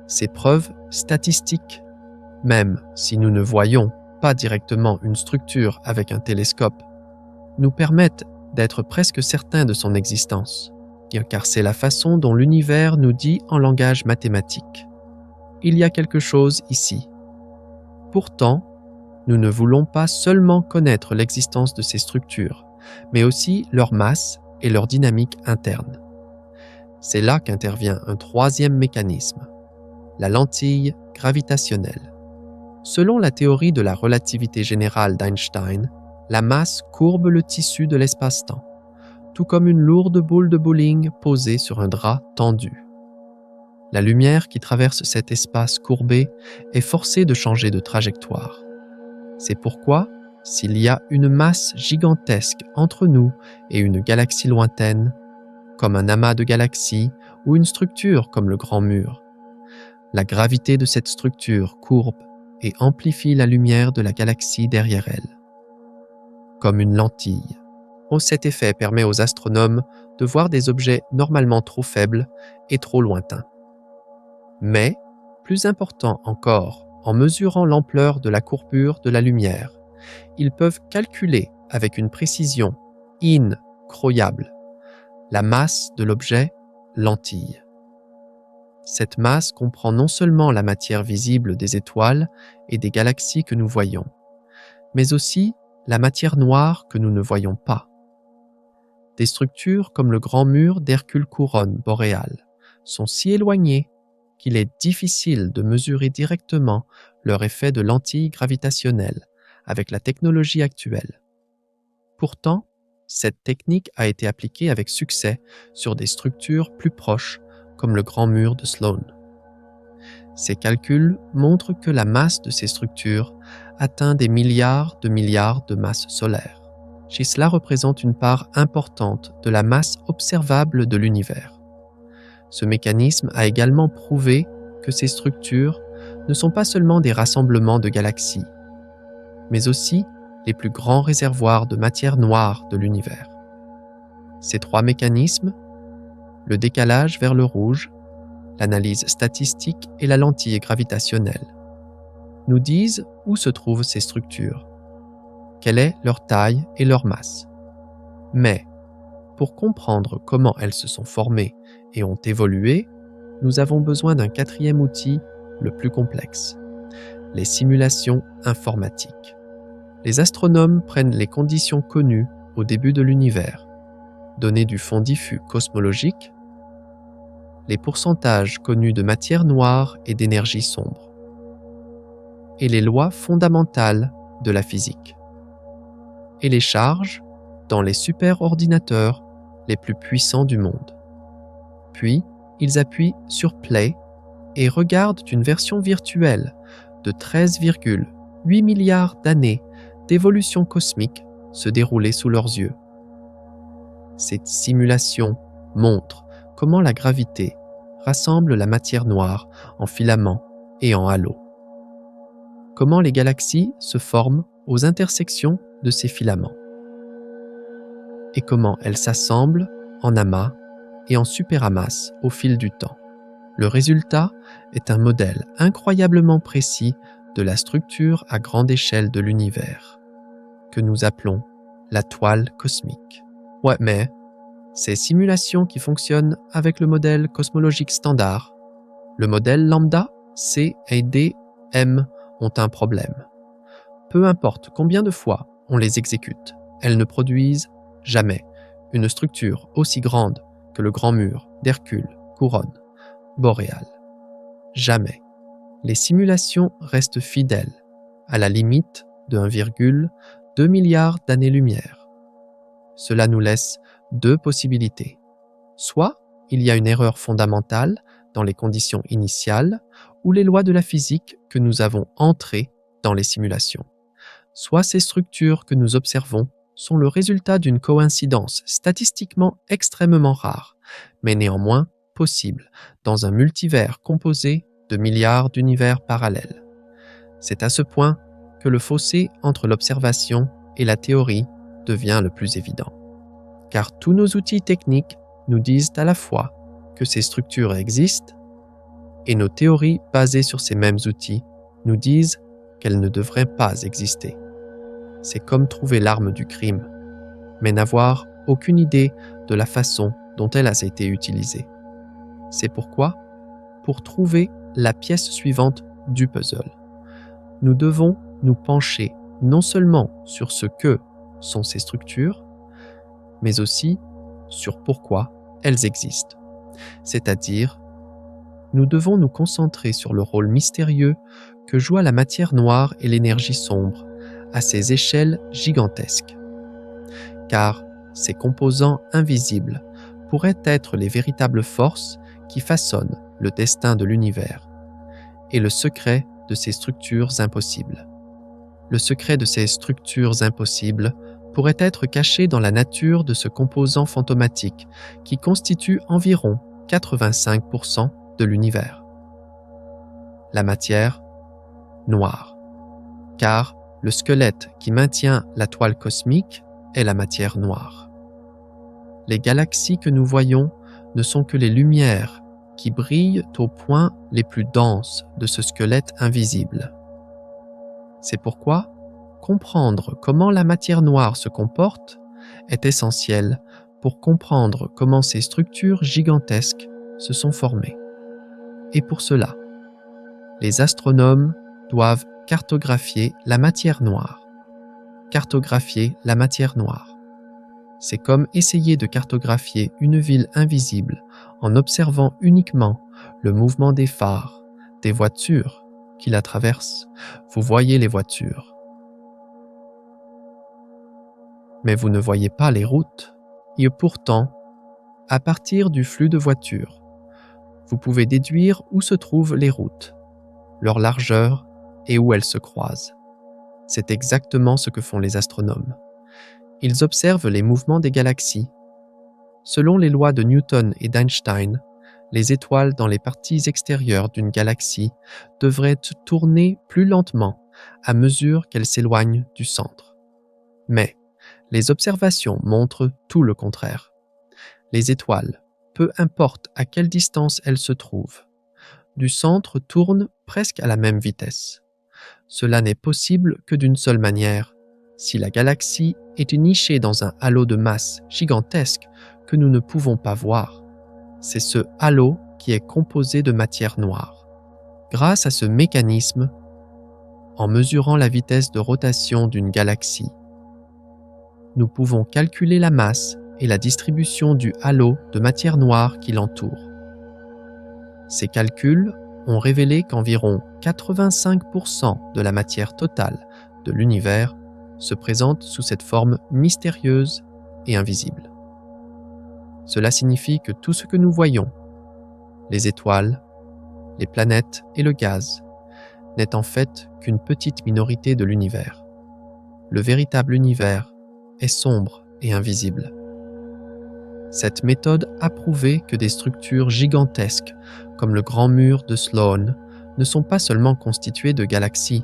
Ces preuves statistiques, même si nous ne voyons pas directement une structure avec un télescope, nous permettent d'être presque certains de son existence, car c'est la façon dont l'univers nous dit en langage mathématique. Il y a quelque chose ici. Pourtant, nous ne voulons pas seulement connaître l'existence de ces structures, mais aussi leur masse et leur dynamique interne. C'est là qu'intervient un troisième mécanisme, la lentille gravitationnelle. Selon la théorie de la relativité générale d'Einstein, la masse courbe le tissu de l'espace-temps, tout comme une lourde boule de bowling posée sur un drap tendu. La lumière qui traverse cet espace courbé est forcée de changer de trajectoire. C'est pourquoi, s'il y a une masse gigantesque entre nous et une galaxie lointaine, comme un amas de galaxies ou une structure comme le Grand Mur, la gravité de cette structure courbe et amplifie la lumière de la galaxie derrière elle, comme une lentille. Cet effet permet aux astronomes de voir des objets normalement trop faibles et trop lointains. Mais, plus important encore, en mesurant l'ampleur de la courbure de la lumière, ils peuvent calculer avec une précision incroyable la masse de l'objet lentille. Cette masse comprend non seulement la matière visible des étoiles et des galaxies que nous voyons, mais aussi la matière noire que nous ne voyons pas. Des structures comme le grand mur d'Hercule Couronne boréale sont si éloignées qu'il est difficile de mesurer directement leur effet de lentille gravitationnelle avec la technologie actuelle. Pourtant, cette technique a été appliquée avec succès sur des structures plus proches comme le grand mur de Sloan. Ces calculs montrent que la masse de ces structures atteint des milliards de masses solaires. Cela représente une part importante de la masse observable de l'univers. Ce mécanisme a également prouvé que ces structures ne sont pas seulement des rassemblements de galaxies, mais aussi les plus grands réservoirs de matière noire de l'univers. Ces trois mécanismes, le décalage vers le rouge, l'analyse statistique et la lentille gravitationnelle, nous disent où se trouvent ces structures, quelle est leur taille et leur masse. Mais, pour comprendre comment elles se sont formées et ont évolué, nous avons besoin d'un quatrième outil, le plus complexe, les simulations informatiques. Les astronomes prennent les conditions connues au début de l'univers, données du fond diffus cosmologique, les pourcentages connus de matière noire et d'énergie sombre, et les lois fondamentales de la physique, et les chargent dans les superordinateurs les plus puissants du monde. Puis, ils appuient sur Play et regardent une version virtuelle de 13,8 milliards d'années d'évolution cosmique se dérouler sous leurs yeux. Cette simulation montre comment la gravité rassemble la matière noire en filaments et en halos. Comment les galaxies se forment aux intersections de ces filaments. Et comment elles s'assemblent en amas et en superamas au fil du temps. Le résultat est un modèle incroyablement précis de la structure à grande échelle de l'univers, que nous appelons la toile cosmique. Ouais, mais ces simulations qui fonctionnent avec le modèle cosmologique standard, le modèle lambda, C et D, M ont un problème. Peu importe combien de fois on les exécute, elles ne produisent jamais une structure aussi grande que le grand mur d'Hercule, couronne boréale. Jamais. Les simulations restent fidèles à la limite de 1,2 milliard d'années-lumière. Cela nous laisse deux possibilités. Soit il y a une erreur fondamentale dans les conditions initiales ou les lois de la physique que nous avons entrées dans les simulations. Soit ces structures que nous observons sont le résultat d'une coïncidence statistiquement extrêmement rare, mais néanmoins possible dans un multivers composé de milliards d'univers parallèles. C'est à ce point que le fossé entre l'observation et la théorie devient le plus évident. Car tous nos outils techniques nous disent à la fois que ces structures existent et nos théories basées sur ces mêmes outils nous disent qu'elles ne devraient pas exister. C'est comme trouver l'arme du crime, mais n'avoir aucune idée de la façon dont elle a été utilisée. C'est pourquoi, pour trouver la pièce suivante du puzzle, nous devons nous pencher non seulement sur ce que sont ces structures, mais aussi sur pourquoi elles existent. C'est-à-dire, nous devons nous concentrer sur le rôle mystérieux que jouent la matière noire et l'énergie sombre à ces échelles gigantesques. Car ces composants invisibles pourraient être les véritables forces qui façonnent le destin de l'univers et le secret de ces structures impossibles. Le secret de ces structures impossibles pourrait être caché dans la nature de ce composant fantomatique qui constitue environ 85% de l'univers. La matière noire. Car le squelette qui maintient la toile cosmique est la matière noire. Les galaxies que nous voyons ne sont que les lumières qui brillent aux points les plus denses de ce squelette invisible. C'est pourquoi comprendre comment la matière noire se comporte est essentiel pour comprendre comment ces structures gigantesques se sont formées. Et pour cela, les astronomes doivent cartographier la matière noire. Cartographier la matière noire. C'est comme essayer de cartographier une ville invisible en observant uniquement le mouvement des phares, des voitures qui la traversent. Vous voyez les voitures. Mais vous ne voyez pas les routes. Et pourtant, à partir du flux de voitures, vous pouvez déduire où se trouvent les routes, leur largeur et où elles se croisent. C'est exactement ce que font les astronomes. Ils observent les mouvements des galaxies. Selon les lois de Newton et d'Einstein, les étoiles dans les parties extérieures d'une galaxie devraient tourner plus lentement à mesure qu'elles s'éloignent du centre. Mais les observations montrent tout le contraire. Les étoiles, peu importe à quelle distance elles se trouvent, du centre tournent presque à la même vitesse. Cela n'est possible que d'une seule manière, si la galaxie est nichée dans un halo de masse gigantesque que nous ne pouvons pas voir. C'est ce halo qui est composé de matière noire. Grâce à ce mécanisme, en mesurant la vitesse de rotation d'une galaxie, nous pouvons calculer la masse et la distribution du halo de matière noire qui l'entoure. Ces calculs ont révélé qu'environ 85% de la matière totale de l'univers se présente sous cette forme mystérieuse et invisible. Cela signifie que tout ce que nous voyons, les étoiles, les planètes et le gaz, n'est en fait qu'une petite minorité de l'univers. Le véritable univers est sombre et invisible. Cette méthode a prouvé que des structures gigantesques, comme le Grand Mur de Sloan, ne sont pas seulement constituées de galaxies,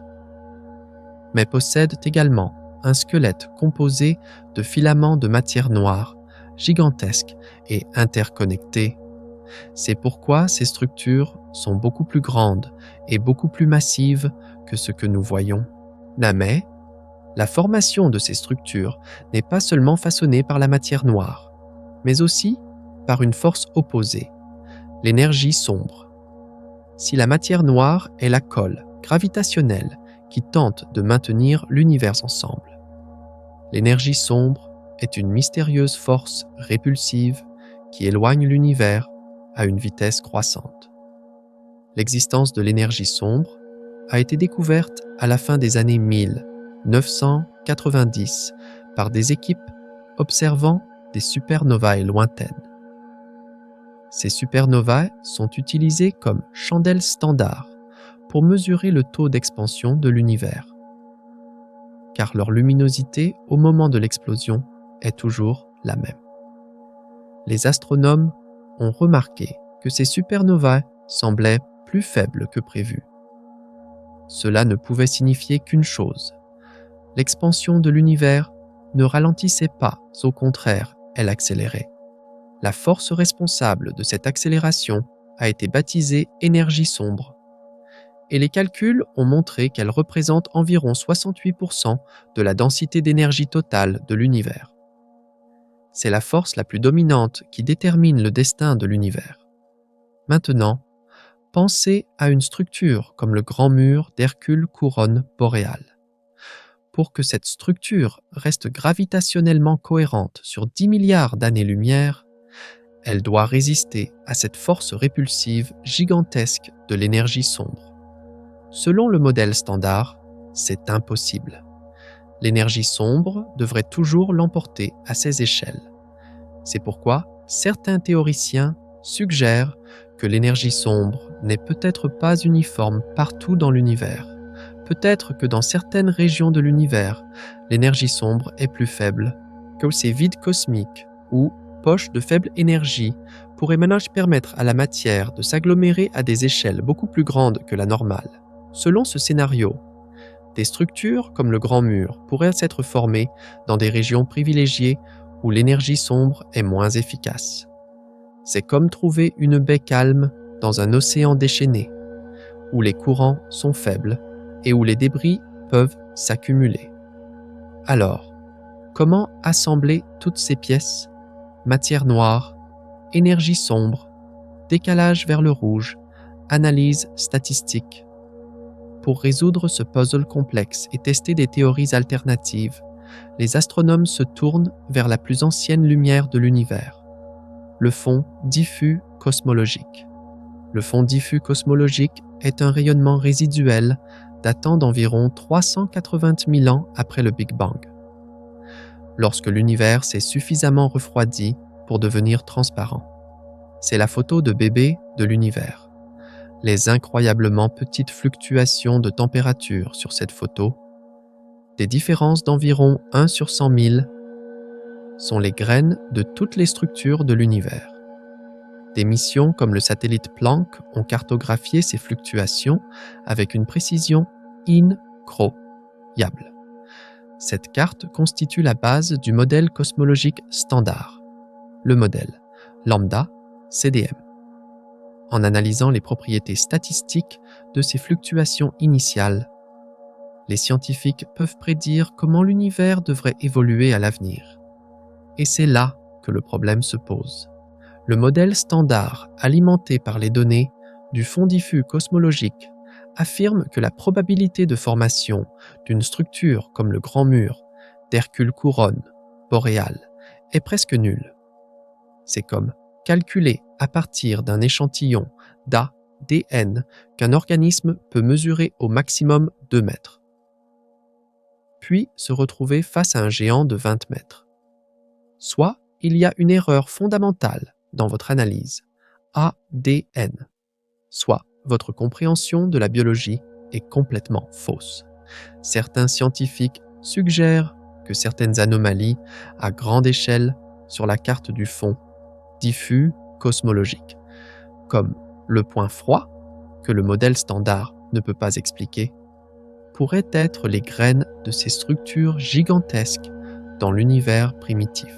mais possèdent également un squelette composé de filaments de matière noire, gigantesques et interconnectés. C'est pourquoi ces structures sont beaucoup plus grandes et beaucoup plus massives que ce que nous voyons. Mais la formation de ces structures n'est pas seulement façonnée par la matière noire, mais aussi par une force opposée, l'énergie sombre. Si la matière noire est la colle gravitationnelle qui tente de maintenir l'univers ensemble, l'énergie sombre est une mystérieuse force répulsive qui éloigne l'univers à une vitesse croissante. L'existence de l'énergie sombre a été découverte à la fin des années 1990 par des équipes observant des supernovae lointaines. Ces supernovae sont utilisées comme chandelles standards pour mesurer le taux d'expansion de l'univers, car leur luminosité au moment de l'explosion est toujours la même. Les astronomes ont remarqué que ces supernovae semblaient plus faibles que prévu. Cela ne pouvait signifier qu'une chose: l'expansion de l'univers ne ralentissait pas, au contraire, elle accélérait. La force responsable de cette accélération a été baptisée énergie sombre, et les calculs ont montré qu'elle représente environ 68% de la densité d'énergie totale de l'univers. C'est la force la plus dominante qui détermine le destin de l'univers. Maintenant, pensez à une structure comme le grand mur d'Hercule couronne boréale. Pour que cette structure reste gravitationnellement cohérente sur 10 milliards d'années-lumière, elle doit résister à cette force répulsive gigantesque de l'énergie sombre. Selon le modèle standard, c'est impossible. L'énergie sombre devrait toujours l'emporter à ces échelles. C'est pourquoi certains théoriciens suggèrent que l'énergie sombre n'est peut-être pas uniforme partout dans l'univers. Peut-être que dans certaines régions de l'univers, l'énergie sombre est plus faible, que ces vides cosmiques ou poches de faible énergie pourraient maintenant permettre à la matière de s'agglomérer à des échelles beaucoup plus grandes que la normale. Selon ce scénario, des structures comme le Grand Mur pourraient s'être formées dans des régions privilégiées où l'énergie sombre est moins efficace. C'est comme trouver une baie calme dans un océan déchaîné, où les courants sont faibles et où les débris peuvent s'accumuler. Alors, comment assembler toutes ces pièces? Matière noire, énergie sombre, décalage vers le rouge, analyse statistique. Pour résoudre ce puzzle complexe et tester des théories alternatives, les astronomes se tournent vers la plus ancienne lumière de l'univers, le fond diffus cosmologique. Le fond diffus cosmologique est un rayonnement résiduel datant d'environ 380 000 ans après le Big Bang, lorsque l'univers s'est suffisamment refroidi pour devenir transparent. C'est la photo de bébé de l'univers. Les incroyablement petites fluctuations de température sur cette photo, des différences d'environ 1 sur 100 000, sont les graines de toutes les structures de l'univers. Des missions comme le satellite Planck ont cartographié ces fluctuations avec une précision incroyable. Cette carte constitue la base du modèle cosmologique standard, le modèle lambda-CDM. En analysant les propriétés statistiques de ces fluctuations initiales, les scientifiques peuvent prédire comment l'univers devrait évoluer à l'avenir. Et c'est là que le problème se pose. Le modèle standard, alimenté par les données du fond diffus cosmologique, affirme que la probabilité de formation d'une structure comme le Grand Mur d'Hercule Couronne boréale est presque nulle. C'est comme calculer à partir d'un échantillon d'ADN qu'un organisme peut mesurer au maximum 2 mètres, puis se retrouver face à un géant de 20 mètres. Soit il y a une erreur fondamentale dans votre analyse, ADN, soit votre compréhension de la biologie est complètement fausse. Certains scientifiques suggèrent que certaines anomalies à grande échelle sur la carte du fond diffus cosmologique, comme le point froid que le modèle standard ne peut pas expliquer, pourraient être les graines de ces structures gigantesques dans l'univers primitif.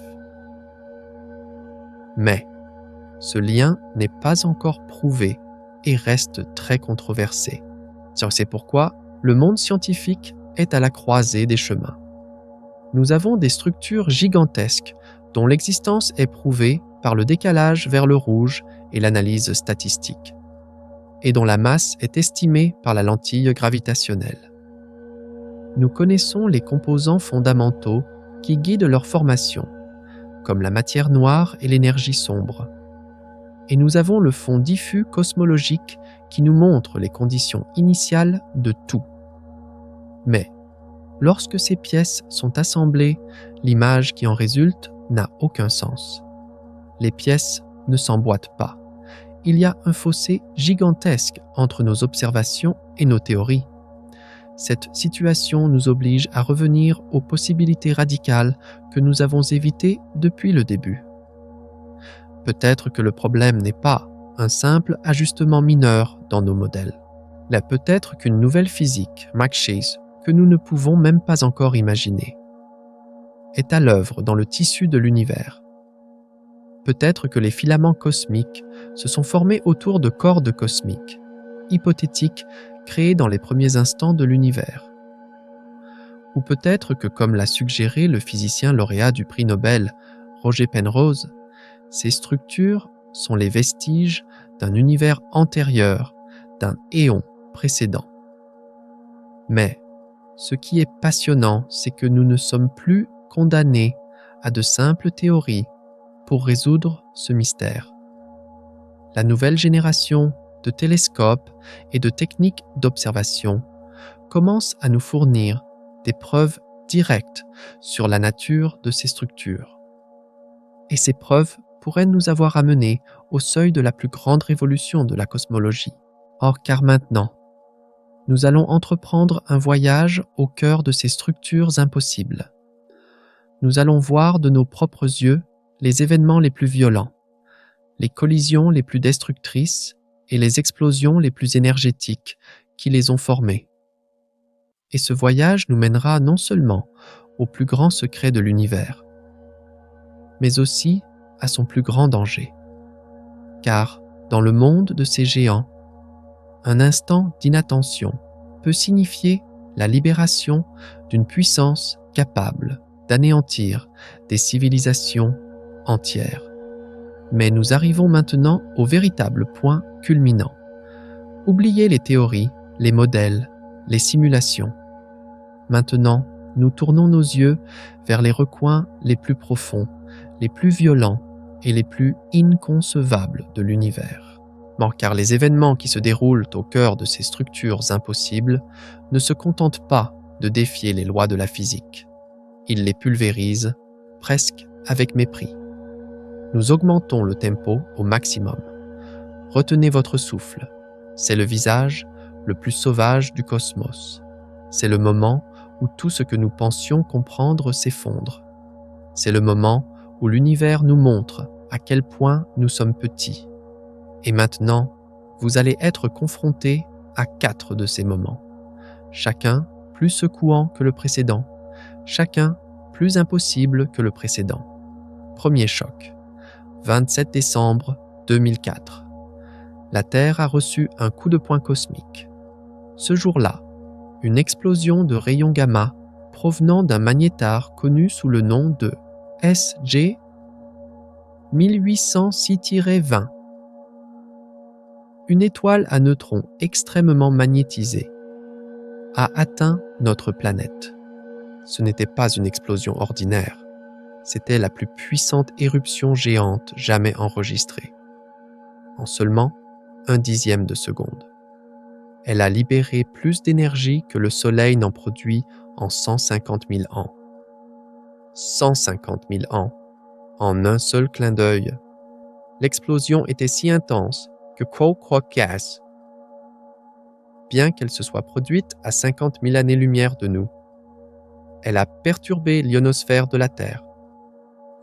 Mais ce lien n'est pas encore prouvé et reste très controversé. C'est pourquoi le monde scientifique est à la croisée des chemins. Nous avons des structures gigantesques dont l'existence est prouvée par le décalage vers le rouge et l'analyse statistique, et dont la masse est estimée par la lentille gravitationnelle. Nous connaissons les composants fondamentaux qui guident leur formation, comme la matière noire et l'énergie sombre. Et nous avons le fond diffus cosmologique qui nous montre les conditions initiales de tout. Mais, lorsque ces pièces sont assemblées, l'image qui en résulte n'a aucun sens. Les pièces ne s'emboîtent pas. Il y a un fossé gigantesque entre nos observations et nos théories. Cette situation nous oblige à revenir aux possibilités radicales que nous avons évitées depuis le début. Peut-être que le problème n'est pas un simple ajustement mineur dans nos modèles. Là, peut-être qu'une nouvelle physique, McShay's, que nous ne pouvons même pas encore imaginer, est à l'œuvre dans le tissu de l'univers. Peut-être que les filaments cosmiques se sont formés autour de cordes cosmiques, hypothétiques, créées dans les premiers instants de l'univers. Ou peut-être que, comme l'a suggéré le physicien lauréat du prix Nobel, Roger Penrose, ces structures sont les vestiges d'un univers antérieur, d'un éon précédent. Mais ce qui est passionnant, c'est que nous ne sommes plus condamnés à de simples théories pour résoudre ce mystère. La nouvelle génération de télescopes et de techniques d'observation commence à nous fournir des preuves directes sur la nature de ces structures. Et ces preuves pourraient nous avoir amenés au seuil de la plus grande révolution de la cosmologie. Or, car maintenant, nous allons entreprendre un voyage au cœur de ces structures impossibles. Nous allons voir de nos propres yeux les événements les plus violents, les collisions les plus destructrices et les explosions les plus énergétiques qui les ont formés. Et ce voyage nous mènera non seulement au plus grand secret de l'univers, mais aussi à son plus grand danger. Car, dans le monde de ces géants, un instant d'inattention peut signifier la libération d'une puissance capable d'anéantir des civilisations entières. Mais nous arrivons maintenant au véritable point culminant. Oubliez les théories, les modèles, les simulations. Maintenant, nous tournons nos yeux vers les recoins les plus profonds, les plus violents et les plus inconcevables de l'univers. Car les événements qui se déroulent au cœur de ces structures impossibles ne se contentent pas de défier les lois de la physique. Ils les pulvérisent, presque avec mépris. Nous augmentons le tempo au maximum. Retenez votre souffle. C'est le visage le plus sauvage du cosmos. C'est le moment où tout ce que nous pensions comprendre s'effondre. C'est le moment où l'univers nous montre à quel point nous sommes petits, Et maintenant, vous allez être confronté à 4 de ces moments, chacun plus secouant que le précédent, chacun plus impossible que le précédent. Premier choc, 27 décembre 2004. La Terre a reçu un coup de poing cosmique. Ce jour-là, une explosion de rayons gamma provenant d'un magnétar connu sous le nom de SG 1806-20, une étoile à neutrons extrêmement magnétisée, a atteint notre planète. Ce n'était pas une explosion ordinaire, c'était la plus puissante éruption géante jamais enregistrée. En seulement 1/10 de seconde. Elle a libéré plus d'énergie que le Soleil n'en produit en 150 000 ans. 150 000 ans, en un seul clin d'œil. L'explosion était si intense que Gas, bien qu'elle se soit produite à 50 000 années-lumière de nous, elle a perturbé l'ionosphère de la Terre,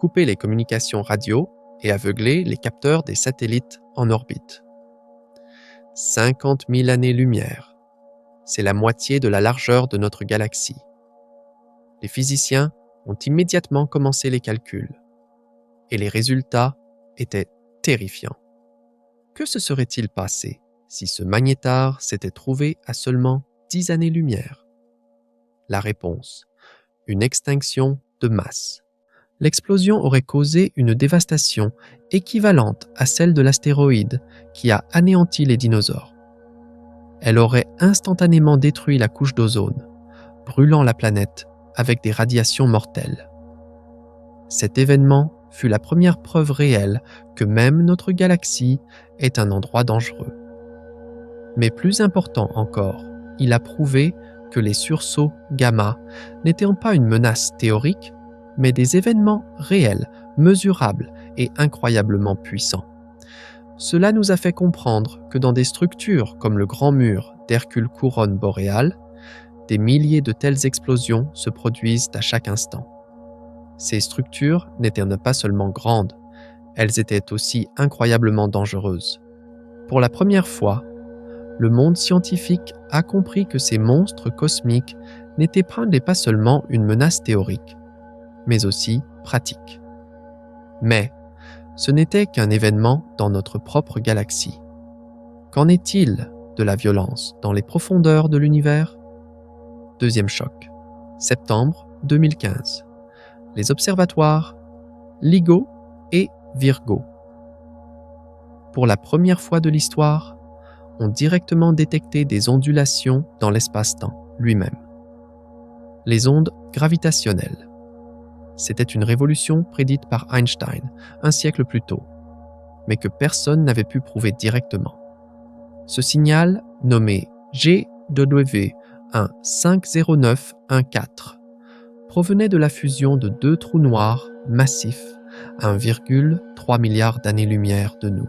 coupé les communications radio et aveuglé les capteurs des satellites en orbite. 50 000 années-lumière, c'est la moitié de la largeur de notre galaxie. Les physiciens ont immédiatement commencé les calculs, et les résultats étaient terrifiants. Que se serait-il passé si ce magnétar s'était trouvé à seulement 10 années-lumière? La réponse, une extinction de masse. L'explosion aurait causé une dévastation équivalente à celle de l'astéroïde qui a anéanti les dinosaures. Elle aurait instantanément détruit la couche d'ozone, brûlant la planète avec des radiations mortelles. Cet événement fut la première preuve réelle que même notre galaxie est un endroit dangereux. Mais plus important encore, il a prouvé que les sursauts gamma n'étaient pas une menace théorique, mais des événements réels, mesurables et incroyablement puissants. Cela nous a fait comprendre que dans des structures comme le Grand Mur d'Hercule Couronne boréale, des milliers de telles explosions se produisent à chaque instant. Ces structures n'étaient pas seulement grandes, elles étaient aussi incroyablement dangereuses. Pour la première fois, le monde scientifique a compris que ces monstres cosmiques n'étaient pas seulement une menace théorique, mais aussi pratique. Mais ce n'était qu'un événement dans notre propre galaxie. Qu'en est-il de la violence dans les profondeurs de l'univers? Deuxième choc, septembre 2015. Les observatoires LIGO et Virgo, pour la première fois de l'histoire, ont directement détecté des ondulations dans l'espace-temps lui-même. Les ondes gravitationnelles. C'était une révolution prédite par Einstein un siècle plus tôt, mais que personne n'avait pu prouver directement. Ce signal, nommé GW1-50914, provenait de la fusion de 2 trous noirs massifs à 1,3 milliard d'années-lumière de nous.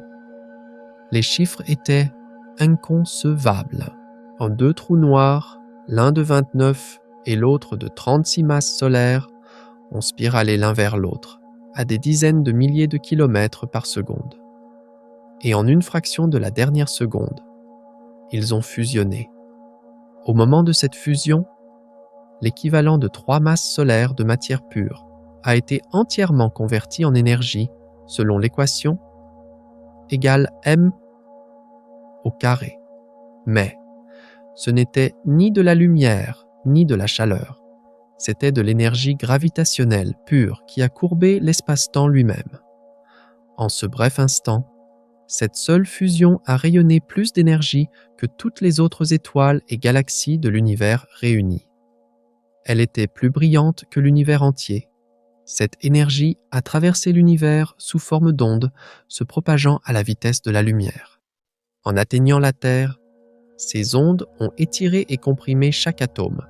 Les chiffres étaient inconcevables. En 2 trous noirs, l'un de 29 et l'autre de 36 masses solaires, ont spiralé l'un vers l'autre, à des dizaines de milliers de kilomètres par seconde. Et en une fraction de la dernière seconde, ils ont fusionné. Au moment de cette fusion, l'équivalent de 3 masses solaires de matière pure a été entièrement converti en énergie selon l'équation égale m au carré. Mais ce n'était ni de la lumière ni de la chaleur. C'était de l'énergie gravitationnelle pure qui a courbé l'espace-temps lui-même. En ce bref instant, cette seule fusion a rayonné plus d'énergie que toutes les autres étoiles et galaxies de l'univers réunies. Elle était plus brillante que l'univers entier. Cette énergie a traversé l'univers sous forme d'ondes, se propageant à la vitesse de la lumière. En atteignant la Terre, ces ondes ont étiré et comprimé chaque atome,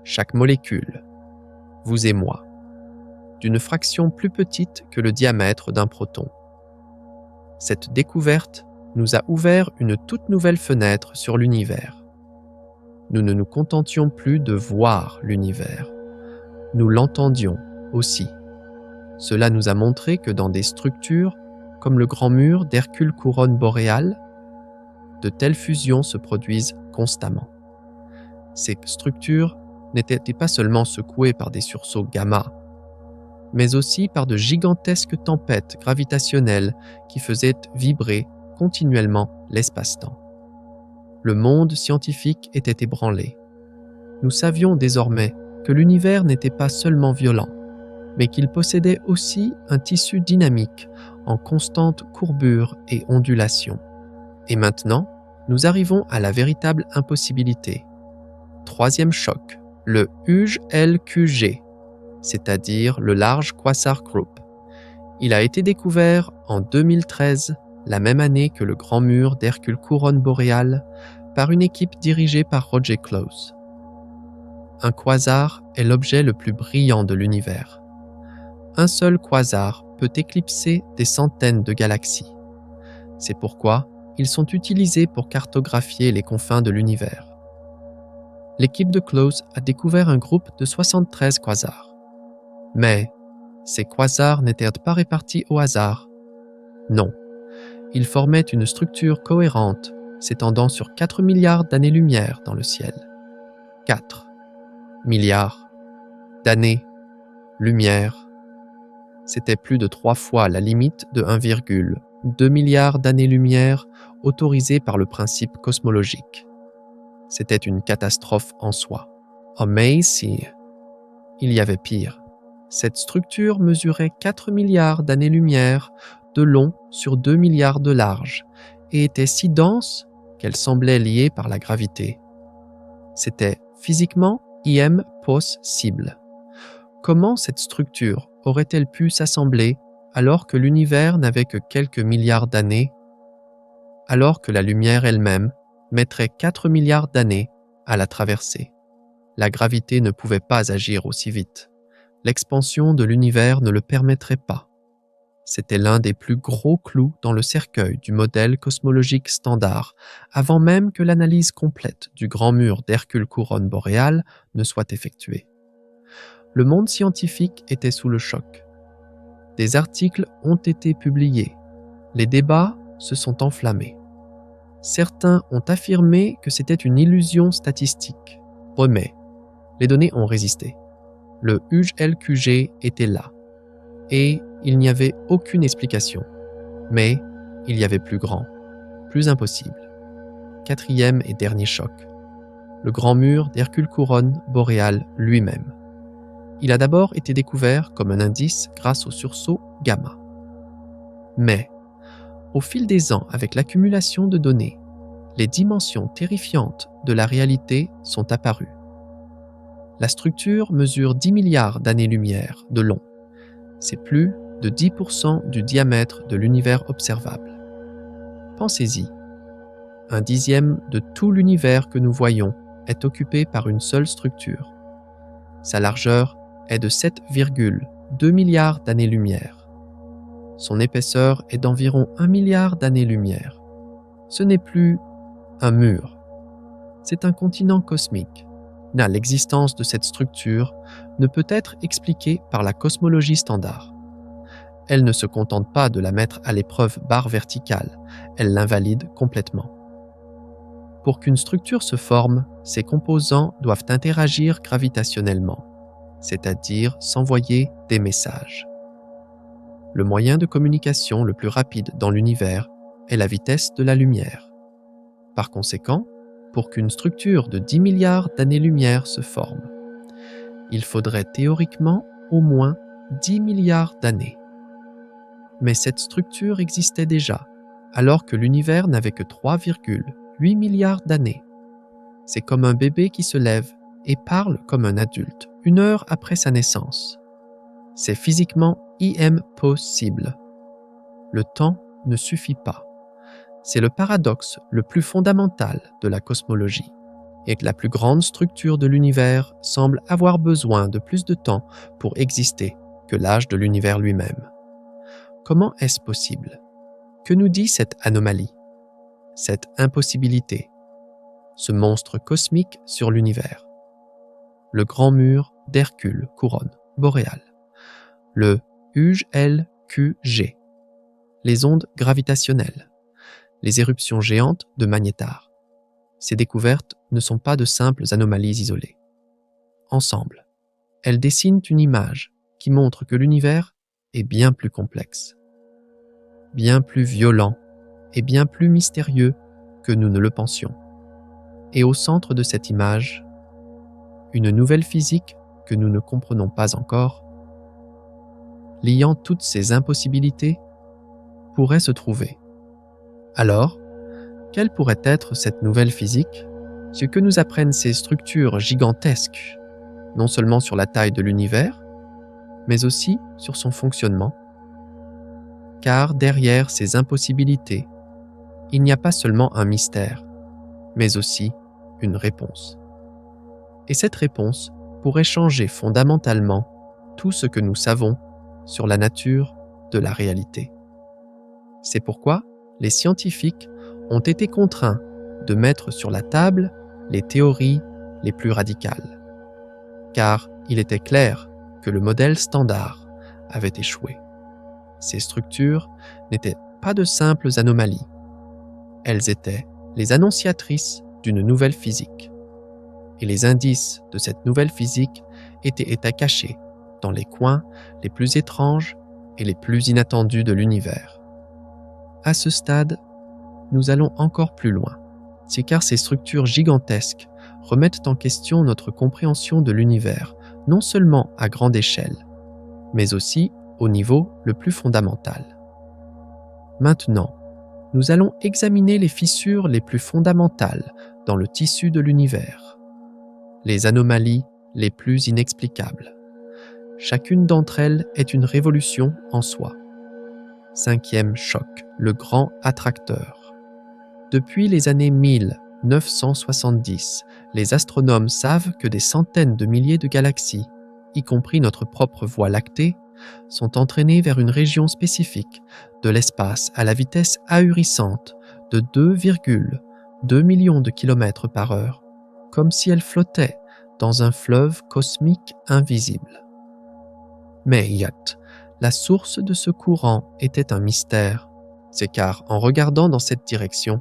chaque molécule, vous et moi, d'une fraction plus petite que le diamètre d'un proton. Cette découverte nous a ouvert une toute nouvelle fenêtre sur l'univers. Nous ne nous contentions plus de voir l'univers, nous l'entendions aussi. Cela nous a montré que dans des structures comme le grand mur d'Hercule couronne boréale, de telles fusions se produisent constamment. Ces structures n'étaient pas seulement secouées par des sursauts gamma, mais aussi par de gigantesques tempêtes gravitationnelles qui faisaient vibrer continuellement l'espace-temps. Le monde scientifique était ébranlé. Nous savions désormais que l'univers n'était pas seulement violent, mais qu'il possédait aussi un tissu dynamique en constante courbure et ondulation. Et maintenant, nous arrivons à la véritable impossibilité. Troisième choc, le UJ-LQG, c'est-à-dire le Large Quasar Group. Il a été découvert en 2013, la même année que le grand mur d'Hercule couronne boréale, par une équipe dirigée par Roger Close. Un quasar est l'objet le plus brillant de l'univers. Un seul quasar peut éclipser des centaines de galaxies. C'est pourquoi ils sont utilisés pour cartographier les confins de l'univers. L'équipe de Close a découvert un groupe de 73 quasars. Mais ces quasars n'étaient pas répartis au hasard. Non, ils formaient une structure cohérente s'étendant sur 4 milliards d'années-lumière dans le ciel. 4 milliards d'années-lumière. C'était plus de 3 fois la limite de 1,2 milliard d'années-lumière autorisée par le principe cosmologique. C'était une catastrophe en soi. Mais si, il y avait pire. Cette structure mesurait 4 milliards d'années-lumière de long sur 2 milliards de large et était si dense qu'elle semblait liée par la gravité. C'était physiquement impossible. Comment cette structure aurait-elle pu s'assembler alors que l'univers n'avait que quelques milliards d'années, alors que la lumière elle-même mettrait 4 milliards d'années à la traverser? La gravité ne pouvait pas agir aussi vite. L'expansion de l'univers ne le permettrait pas. C'était l'un des plus gros clous dans le cercueil du modèle cosmologique standard, avant même que l'analyse complète du grand mur d'Hercule couronne boréale ne soit effectuée. Le monde scientifique était sous le choc. Des articles ont été publiés. Les débats se sont enflammés. Certains ont affirmé que c'était une illusion statistique. Mais les données ont résisté. Le UJ-LQG était là. Et il n'y avait aucune explication. Mais il y avait plus grand, plus impossible. Quatrième et dernier choc. Le grand mur d'Hercule couronne boréale lui-même. Il a d'abord été découvert comme un indice grâce au sursaut gamma. Mais, au fil des ans, avec l'accumulation de données, les dimensions terrifiantes de la réalité sont apparues. La structure mesure 10 milliards d'années-lumière de long. C'est plus de 10% du diamètre de l'univers observable. Pensez-y. Un dixième de tout l'univers que nous voyons est occupé par une seule structure. Sa largeur est de 7,2 milliards d'années-lumière. Son épaisseur est d'environ 1 milliard d'années-lumière. Ce n'est plus un mur. C'est un continent cosmique. L'existence de cette structure ne peut être expliquée par la cosmologie standard. Elle ne se contente pas de la mettre à l'épreuve barre verticale, elle l'invalide complètement. Pour qu'une structure se forme, ses composants doivent interagir gravitationnellement, c'est-à-dire s'envoyer des messages. Le moyen de communication le plus rapide dans l'univers est la vitesse de la lumière. Par conséquent, pour qu'une structure de 10 milliards d'années-lumière se forme, il faudrait théoriquement au moins 10 milliards d'années. Mais cette structure existait déjà, alors que l'univers n'avait que 3,8 milliards d'années. C'est comme un bébé qui se lève et parle comme un adulte, 1 heure après sa naissance. C'est physiquement impossible. Le temps ne suffit pas. C'est le paradoxe le plus fondamental de la cosmologie, et que la plus grande structure de l'univers semble avoir besoin de plus de temps pour exister que l'âge de l'univers lui-même. Comment est-ce possible? Que nous dit cette anomalie, cette impossibilité, ce monstre cosmique sur l'univers? Le grand mur d'Hercule couronne boréale, le UJ-LQG. les ondes gravitationnelles, les éruptions géantes de magnétars. Ces découvertes ne sont pas de simples anomalies isolées. Ensemble, elles dessinent une image qui montre que l'univers est bien plus complexe, bien plus violent et bien plus mystérieux que nous ne le pensions. Et au centre de cette image, une nouvelle physique que nous ne comprenons pas encore, liant toutes ces impossibilités, pourrait se trouver. Alors, quelle pourrait être cette nouvelle physique? Ce que nous apprennent ces structures gigantesques, non seulement sur la taille de l'univers, mais aussi sur son fonctionnement. Car derrière ces impossibilités, il n'y a pas seulement un mystère, mais aussi une réponse. Et cette réponse pourrait changer fondamentalement tout ce que nous savons sur la nature de la réalité. C'est pourquoi les scientifiques ont été contraints de mettre sur la table les théories les plus radicales. Car il était clair que le modèle standard avait échoué. Ces structures n'étaient pas de simples anomalies. Elles étaient les annonciatrices d'une nouvelle physique. Et les indices de cette nouvelle physique étaient cachés dans les coins les plus étranges et les plus inattendus de l'univers. À ce stade, nous allons encore plus loin. C'est car ces structures gigantesques remettent en question notre compréhension de l'univers, non seulement à grande échelle, mais aussi au niveau le plus fondamental. Maintenant, nous allons examiner les fissures les plus fondamentales dans le tissu de l'univers, les anomalies les plus inexplicables. Chacune d'entre elles est une révolution en soi. Cinquième choc, le grand attracteur. Depuis les années 1970, les astronomes savent que des centaines de milliers de galaxies, y compris notre propre Voie lactée, sont entraînées vers une région spécifique de l'espace à la vitesse ahurissante de 2,2 millions de kilomètres par heure, comme si elles flottaient dans un fleuve cosmique invisible. Mais Yacht, la source de ce courant était un mystère. C'est car, en regardant dans cette direction,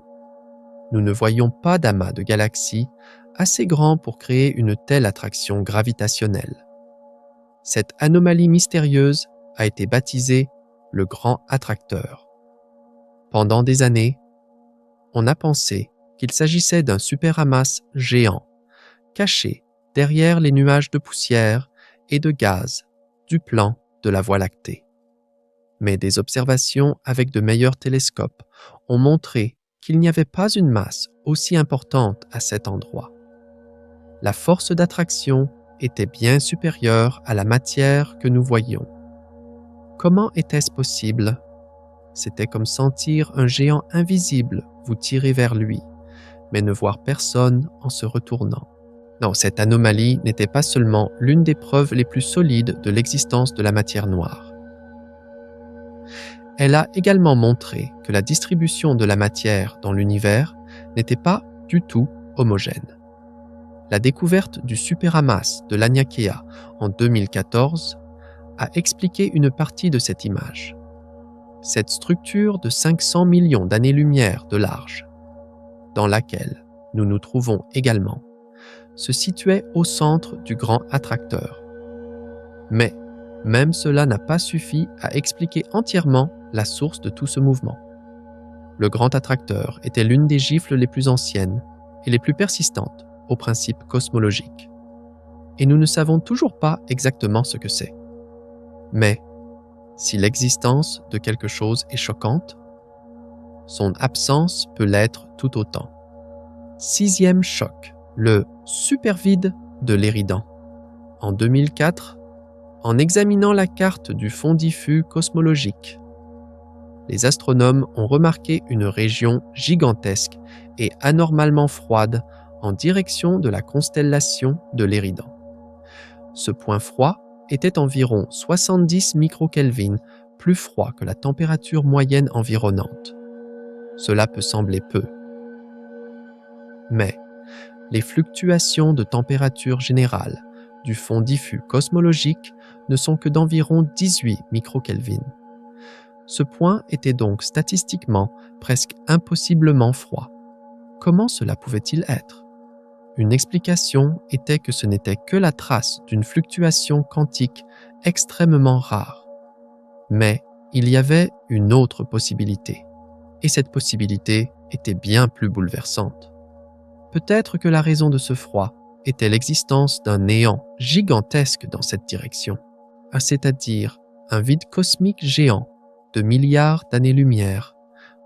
nous ne voyions pas d'amas de galaxies assez grands pour créer une telle attraction gravitationnelle. Cette anomalie mystérieuse a été baptisée le grand attracteur. Pendant des années, on a pensé qu'il s'agissait d'un superamas géant, caché derrière les nuages de poussière et de gaz du plan de la Voie lactée. Mais des observations avec de meilleurs télescopes ont montré qu'il n'y avait pas une masse aussi importante à cet endroit. La force d'attraction était bien supérieure à la matière que nous voyions. Comment était-ce possible? C'était comme sentir un géant invisible vous tirer vers lui, mais ne voir personne en se retournant. Non, cette anomalie n'était pas seulement l'une des preuves les plus solides de l'existence de la matière noire. Elle a également montré que la distribution de la matière dans l'univers n'était pas du tout homogène. La découverte du superamas de Laniakea en 2014 a expliqué une partie de cette image. Cette structure de 500 millions d'années-lumière de large, dans laquelle nous nous trouvons également, se situait au centre du grand attracteur. Mais même cela n'a pas suffi à expliquer entièrement la source de tout ce mouvement. Le grand attracteur était l'une des gifles les plus anciennes et les plus persistantes aux principes cosmologiques. Et nous ne savons toujours pas exactement ce que c'est. Mais si l'existence de quelque chose est choquante, son absence peut l'être tout autant. Sixième choc, le supervide de l'Éridan. En 2004, en examinant la carte du fond diffus cosmologique, les astronomes ont remarqué une région gigantesque et anormalement froide en direction de la constellation de l'Éridan. Ce point froid était environ 70 microkelvin plus froid que la température moyenne environnante. Cela peut sembler peu. Mais les fluctuations de température générale du fond diffus cosmologique ne sont que d'environ 18 microkelvin. Ce point était donc statistiquement presque impossiblement froid. Comment cela pouvait-il être? Une explication était que ce n'était que la trace d'une fluctuation quantique extrêmement rare. Mais il y avait une autre possibilité, et cette possibilité était bien plus bouleversante. Peut-être que la raison de ce froid était l'existence d'un néant gigantesque dans cette direction, c'est-à-dire un vide cosmique géant de milliards d'années-lumière,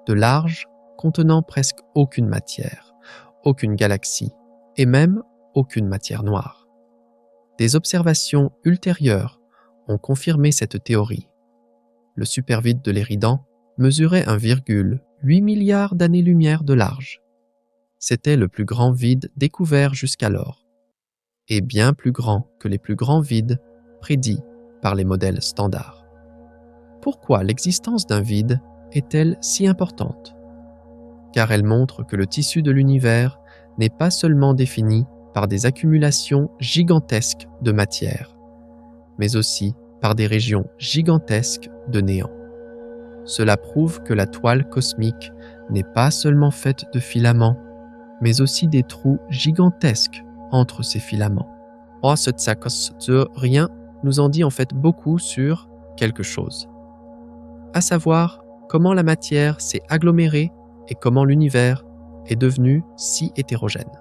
de large, contenant presque aucune matière, aucune galaxie, et même aucune matière noire. Des observations ultérieures ont confirmé cette théorie. Le supervide de l'Éridan mesurait 1,8 milliard d'années-lumière de large. C'était le plus grand vide découvert jusqu'alors, et bien plus grand que les plus grands vides prédits par les modèles standards. Pourquoi l'existence d'un vide est-elle si importante? Car elle montre que le tissu de l'univers n'est pas seulement défini par des accumulations gigantesques de matière, mais aussi par des régions gigantesques de néant. Cela prouve que la toile cosmique n'est pas seulement faite de filaments, mais aussi des trous gigantesques entre ces filaments. Rien nous en dit en fait beaucoup sur quelque chose, à savoir comment la matière s'est agglomérée et comment l'univers est devenu si hétérogène.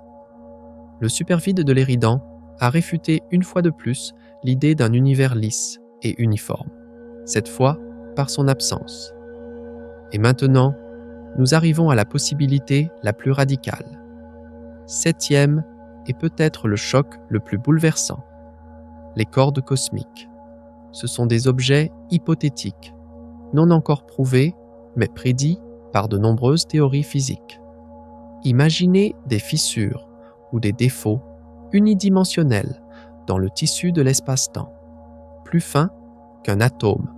Le supervide de l'Éridan a réfuté une fois de plus l'idée d'un univers lisse et uniforme, cette fois par son absence. Et maintenant, nous arrivons à la possibilité la plus radicale. 7e est peut-être le choc le plus bouleversant. Les cordes cosmiques. Ce sont des objets hypothétiques, non encore prouvés, mais prédits par de nombreuses théories physiques. Imaginez des fissures ou des défauts unidimensionnels dans le tissu de l'espace-temps, plus fin qu'un atome,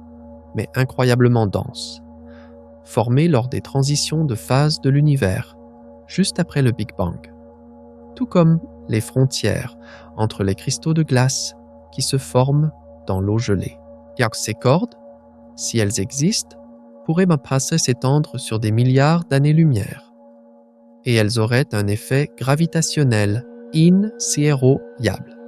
mais incroyablement dense, formés lors des transitions de phase de l'univers, juste après le Big Bang. Tout comme les frontières entre les cristaux de glace qui se forment dans l'eau gelée. Ces cordes, si elles existent, pourraient s'étendre sur des milliards d'années-lumière. Et elles auraient un effet gravitationnel incroyable.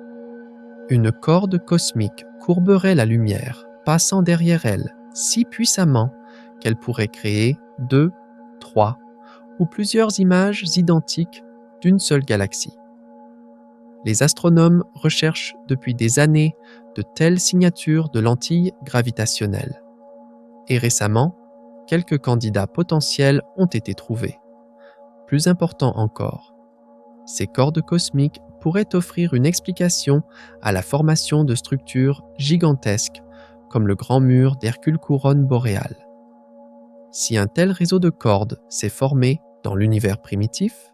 Une corde cosmique courberait la lumière, passant derrière elle si puissamment qu'elle pourrait créer 2, 3 ou plusieurs images identiques d'une seule galaxie. Les astronomes recherchent depuis des années de telles signatures de lentilles gravitationnelles. Et récemment, quelques candidats potentiels ont été trouvés. Plus important encore, ces cordes cosmiques pourraient offrir une explication à la formation de structures gigantesques comme le grand mur d'Hercule Couronne boréale. Si un tel réseau de cordes s'est formé dans l'univers primitif,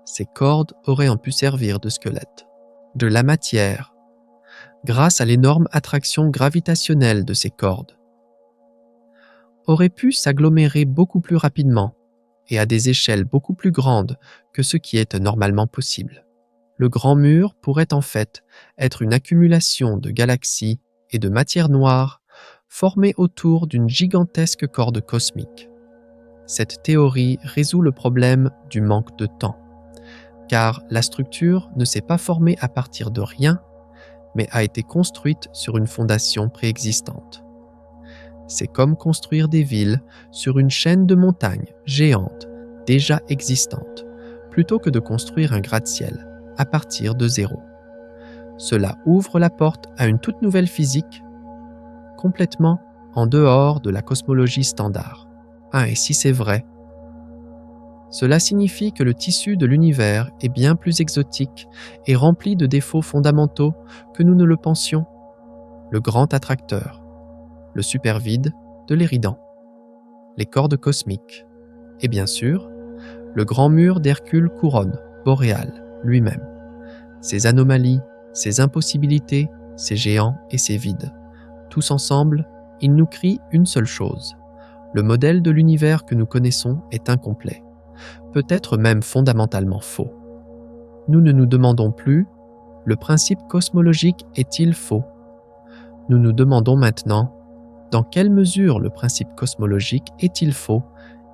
ces cordes auraient pu servir de squelette. De la matière, grâce à l'énorme attraction gravitationnelle de ces cordes, aurait pu s'agglomérer beaucoup plus rapidement et à des échelles beaucoup plus grandes que ce qui est normalement possible. Le grand mur pourrait en fait être une accumulation de galaxies et de matière noire formées autour d'une gigantesque corde cosmique. Cette théorie résout le problème du manque de temps, car la structure ne s'est pas formée à partir de rien, mais a été construite sur une fondation préexistante. C'est comme construire des villes sur une chaîne de montagnes géantes déjà existantes, plutôt que de construire un gratte-ciel à partir de zéro. Cela ouvre la porte à une toute nouvelle physique, complètement en dehors de la cosmologie standard. Et si c'est vrai, cela signifie que le tissu de l'univers est bien plus exotique et rempli de défauts fondamentaux que nous ne le pensions. Le grand attracteur, le supervide de l'Éridan, les cordes cosmiques, et bien sûr, le grand mur d'Hercule Couronne boréale lui-même. Ces anomalies, ces impossibilités, ces géants et ces vides. Tous ensemble, ils nous crient une seule chose. Le modèle de l'univers que nous connaissons est incomplet, peut-être même fondamentalement faux. Nous ne nous demandons plus, le principe cosmologique est-il faux? Nous nous demandons maintenant, Dans quelle mesure le principe cosmologique est-il faux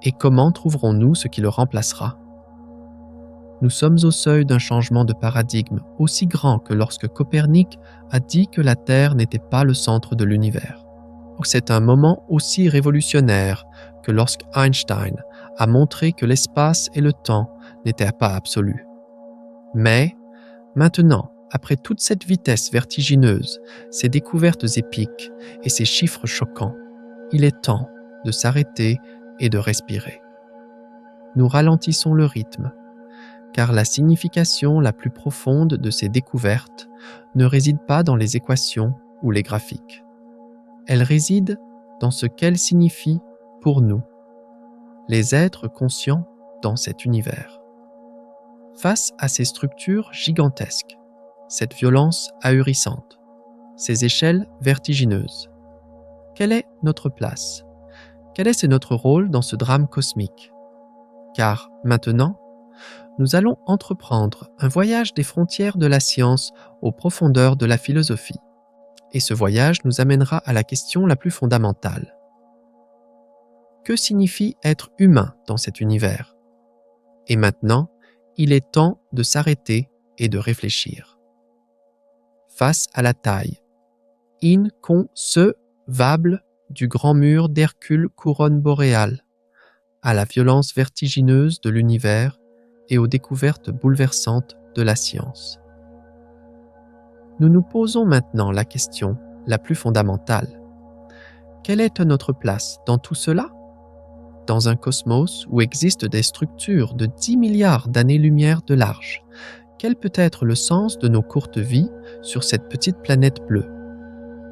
et comment trouverons-nous ce qui le remplacera? Nous sommes au seuil d'un changement de paradigme aussi grand que lorsque Copernic a dit que la Terre n'était pas le centre de l'univers. C'est un moment aussi révolutionnaire que lorsque Einstein a montré que l'espace et le temps n'étaient pas absolus. Mais, maintenant, après toute cette vitesse vertigineuse, ces découvertes épiques et ces chiffres choquants, il est temps de s'arrêter et de respirer. Nous ralentissons le rythme, car la signification la plus profonde de ces découvertes ne réside pas dans les équations ou les graphiques. Elle réside dans ce qu'elle signifie pour nous, les êtres conscients dans cet univers. Face à ces structures gigantesques, cette violence ahurissante, ces échelles vertigineuses, quelle est notre place? Quel est notre rôle dans ce drame cosmique? Car maintenant, nous allons entreprendre un voyage des frontières de la science aux profondeurs de la philosophie. Et ce voyage nous amènera à la question la plus fondamentale. Que signifie être humain dans cet univers? Et maintenant, il est temps de s'arrêter et de réfléchir. Face à la taille inconcevable du grand mur d'Hercule couronne boréale, à la violence vertigineuse de l'univers et aux découvertes bouleversantes de la science. Nous nous posons maintenant la question la plus fondamentale. Quelle est notre place dans tout cela? Dans un cosmos où existent des structures de 10 milliards d'années-lumière de large, quel peut être le sens de nos courtes vies sur cette petite planète bleue?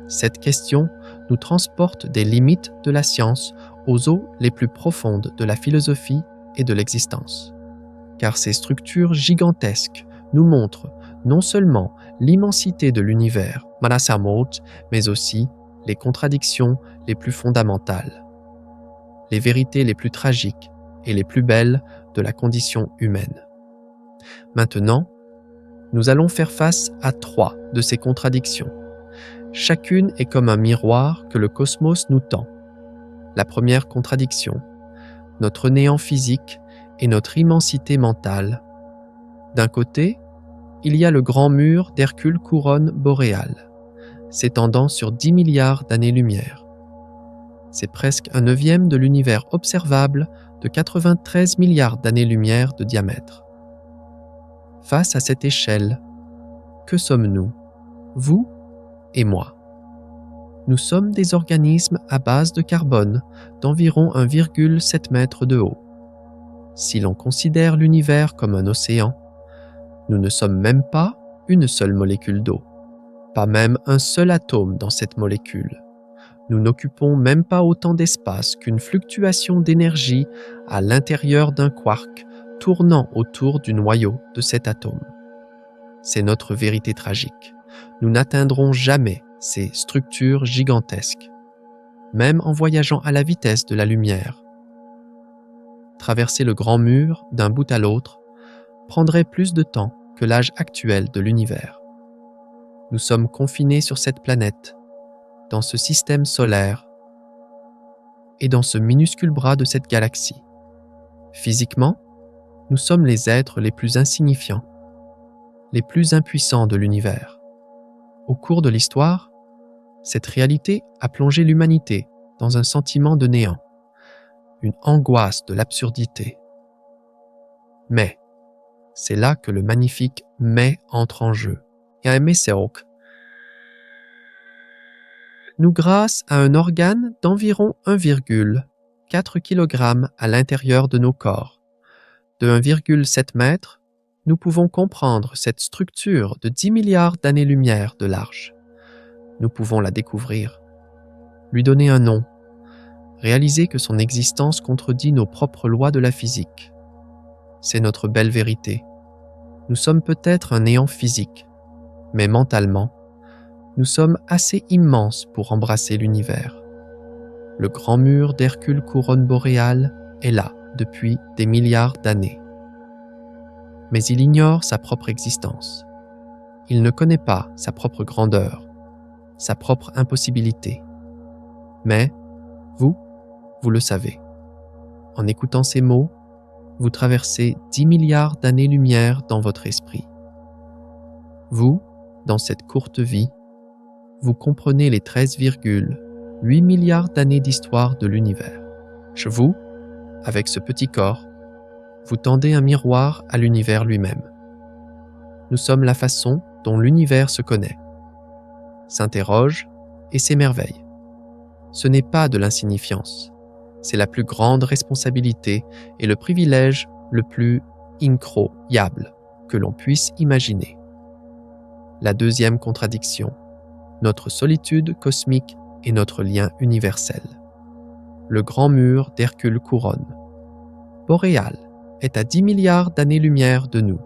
Cette question nous transporte des limites de la science aux eaux les plus profondes de la philosophie et de l'existence. Car ces structures gigantesques nous montrent non seulement l'immensité de l'univers, mais aussi les contradictions les plus fondamentales, les vérités les plus tragiques et les plus belles de la condition humaine. Maintenant, nous allons faire face à 3 de ces contradictions. Chacune est comme un miroir que le cosmos nous tend. La première contradiction, notre néant physique et notre immensité mentale. D'un côté, il y a le grand mur d'Hercule couronne boréale, s'étendant sur 10 milliards d'années-lumière. C'est presque un neuvième de l'univers observable de 93 milliards d'années-lumière de diamètre. Face à cette échelle, que sommes-nous, vous et moi? Nous sommes des organismes à base de carbone d'environ 1,7 mètre de haut. Si l'on considère l'univers comme un océan, nous ne sommes même pas une seule molécule d'eau, pas même un seul atome dans cette molécule. Nous n'occupons même pas autant d'espace qu'une fluctuation d'énergie à l'intérieur d'un quark tournant autour du noyau de cet atome. C'est notre vérité tragique. Nous n'atteindrons jamais ces structures gigantesques, même en voyageant à la vitesse de la lumière. Traverser le grand mur d'un bout à l'autre prendrait plus de temps que l'âge actuel de l'univers. Nous sommes confinés sur cette planète, dans ce système solaire et dans ce minuscule bras de cette galaxie. Physiquement, nous sommes les êtres les plus insignifiants, les plus impuissants de l'univers. Au cours de l'histoire, cette réalité a plongé l'humanité dans un sentiment de néant, une angoisse de l'absurdité. Mais, c'est là que le magnifique « mais » entre en jeu. Nous, grâce à un organe d'environ 1,4 kg à l'intérieur de nos corps, de 1,7 mètre, nous pouvons comprendre cette structure de 10 milliards d'années-lumière de large. Nous pouvons la découvrir, lui donner un nom, réaliser que son existence contredit nos propres lois de la physique. C'est notre belle vérité. Nous sommes peut-être un néant physique, mais mentalement, nous sommes assez immenses pour embrasser l'univers. Le grand mur d'Hercule couronne boréale est là depuis des milliards d'années. Mais il ignore sa propre existence. Il ne connaît pas sa propre grandeur, sa propre impossibilité. Mais, vous, vous le savez. En écoutant ces mots, vous traversez 10 milliards d'années-lumière dans votre esprit. Vous, dans cette courte vie, vous comprenez les 13,8 milliards d'années d'histoire de l'univers. Vous, avec ce petit corps, vous tendez un miroir à l'univers lui-même. Nous sommes la façon dont l'univers se connaît, s'interroge et s'émerveille. Ce n'est pas de l'insignifiance, c'est la plus grande responsabilité et le privilège le plus incroyable que l'on puisse imaginer. La deuxième contradiction, notre solitude cosmique et notre lien universel. Le grand mur d'Hercule couronne. Boréal est à 10 milliards d'années-lumière de nous.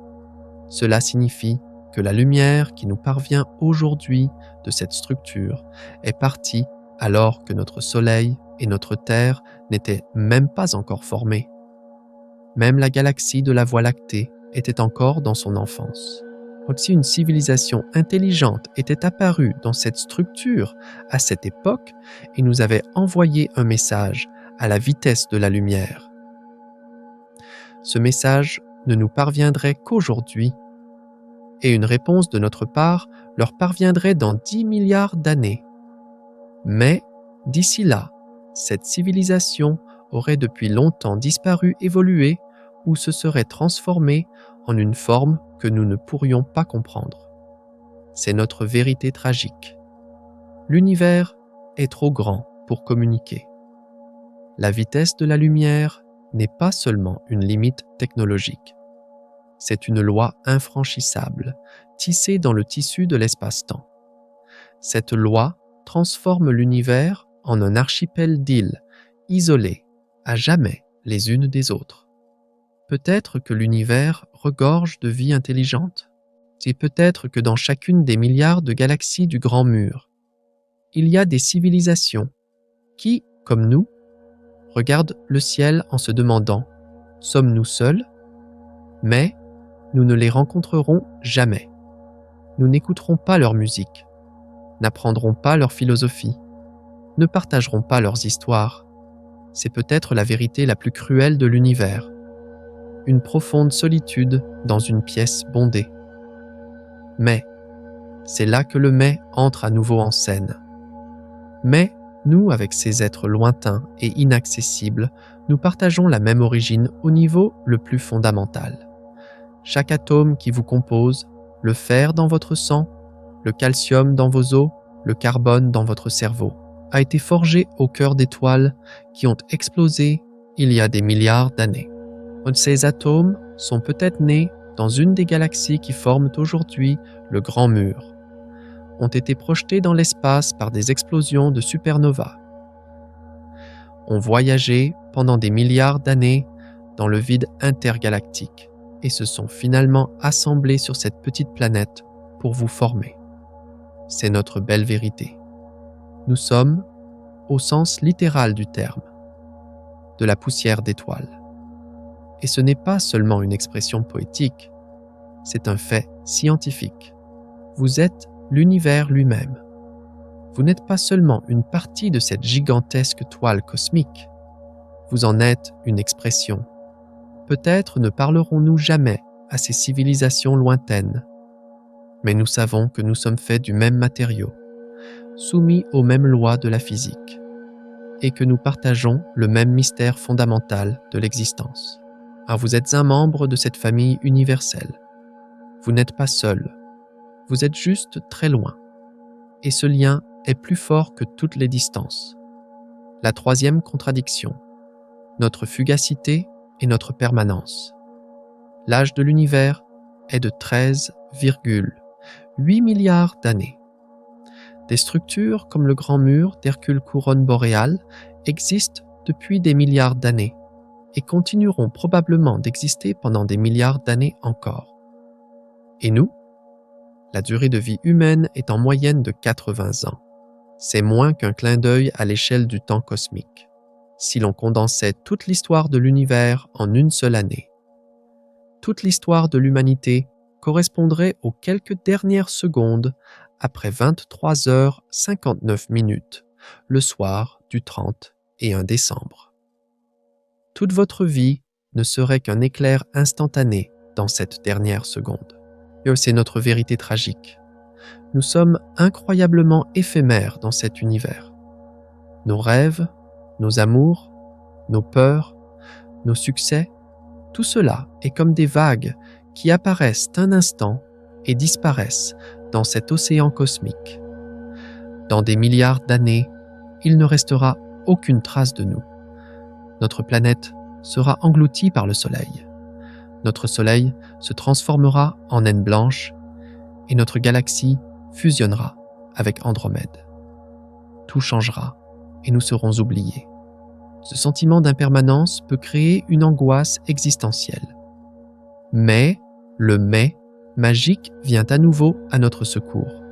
Cela signifie que la lumière qui nous parvient aujourd'hui de cette structure est partie alors que notre Soleil et notre Terre n'étaient même pas encore formés. Même la galaxie de la Voie lactée était encore dans son enfance. Comme si une civilisation intelligente était apparue dans cette structure à cette époque et nous avait envoyé un message à la vitesse de la lumière. Ce message ne nous parviendrait qu'aujourd'hui, et une réponse de notre part leur parviendrait dans 10 milliards d'années. Mais, d'ici là, cette civilisation aurait depuis longtemps disparu, évolué, ou se serait transformée en une forme que nous ne pourrions pas comprendre. C'est notre vérité tragique. L'univers est trop grand pour communiquer. La vitesse de la lumière n'est pas seulement une limite technologique. C'est une loi infranchissable, tissée dans le tissu de l'espace-temps. Cette loi transforme l'univers en un archipel d'îles, isolées, à jamais les unes des autres. Peut-être que l'univers regorge de vie intelligente. C'est peut-être que dans chacune des milliards de galaxies du Grand Mur, il y a des civilisations qui, comme nous, regardent le ciel en se demandant « Sommes-nous seuls ?» Mais nous ne les rencontrerons jamais. Nous n'écouterons pas leur musique, n'apprendrons pas leur philosophie, ne partagerons pas leurs histoires. C'est peut-être la vérité la plus cruelle de l'univers. Une profonde solitude dans une pièce bondée. Mais, c'est là que le mais entre à nouveau en scène. Mais, nous, avec ces êtres lointains et inaccessibles, nous partageons la même origine au niveau le plus fondamental. Chaque atome qui vous compose, le fer dans votre sang, le calcium dans vos os, le carbone dans votre cerveau, a été forgé au cœur d'étoiles qui ont explosé il y a des milliards d'années. Ces atomes sont peut-être nés dans une des galaxies qui forment aujourd'hui le Grand Mur, ont été projetés dans l'espace par des explosions de supernovas, ont voyagé pendant des milliards d'années dans le vide intergalactique et se sont finalement assemblés sur cette petite planète pour vous former. C'est notre belle vérité. Nous sommes, au sens littéral du terme, de la poussière d'étoiles. Et ce n'est pas seulement une expression poétique, c'est un fait scientifique. Vous êtes l'univers lui-même. Vous n'êtes pas seulement une partie de cette gigantesque toile cosmique, vous en êtes une expression. Peut-être ne parlerons-nous jamais à ces civilisations lointaines, mais nous savons que nous sommes faits du même matériau, soumis aux mêmes lois de la physique, et que nous partageons le même mystère fondamental de l'existence. Ah, vous êtes un membre de cette famille universelle. Vous n'êtes pas seul. Vous êtes juste très loin. Et ce lien est plus fort que toutes les distances. La troisième contradiction, notre fugacité et notre permanence. L'âge de l'univers est de 13,8 milliards d'années. Des structures comme le Grand Mur d'Hercule couronne boréale existent depuis des milliards d'années et continueront probablement d'exister pendant des milliards d'années encore. Et nous? La durée de vie humaine est en moyenne de 80 ans. C'est moins qu'un clin d'œil à l'échelle du temps cosmique. Si l'on condensait toute l'histoire de l'univers en une seule année, toute l'histoire de l'humanité correspondrait aux quelques dernières secondes après 23h59 minutes, le soir du 30 et 1 décembre. Toute votre vie ne serait qu'un éclair instantané dans cette dernière seconde. Et c'est notre vérité tragique. Nous sommes incroyablement éphémères dans cet univers. Nos rêves, nos amours, nos peurs, nos succès, tout cela est comme des vagues qui apparaissent un instant et disparaissent dans cet océan cosmique. Dans des milliards d'années, il ne restera aucune trace de nous. Notre planète sera engloutie par le Soleil. Notre Soleil se transformera en naine blanche et notre galaxie fusionnera avec Andromède. Tout changera et nous serons oubliés. Ce sentiment d'impermanence peut créer une angoisse existentielle. Mais le mais magique vient à nouveau à notre secours.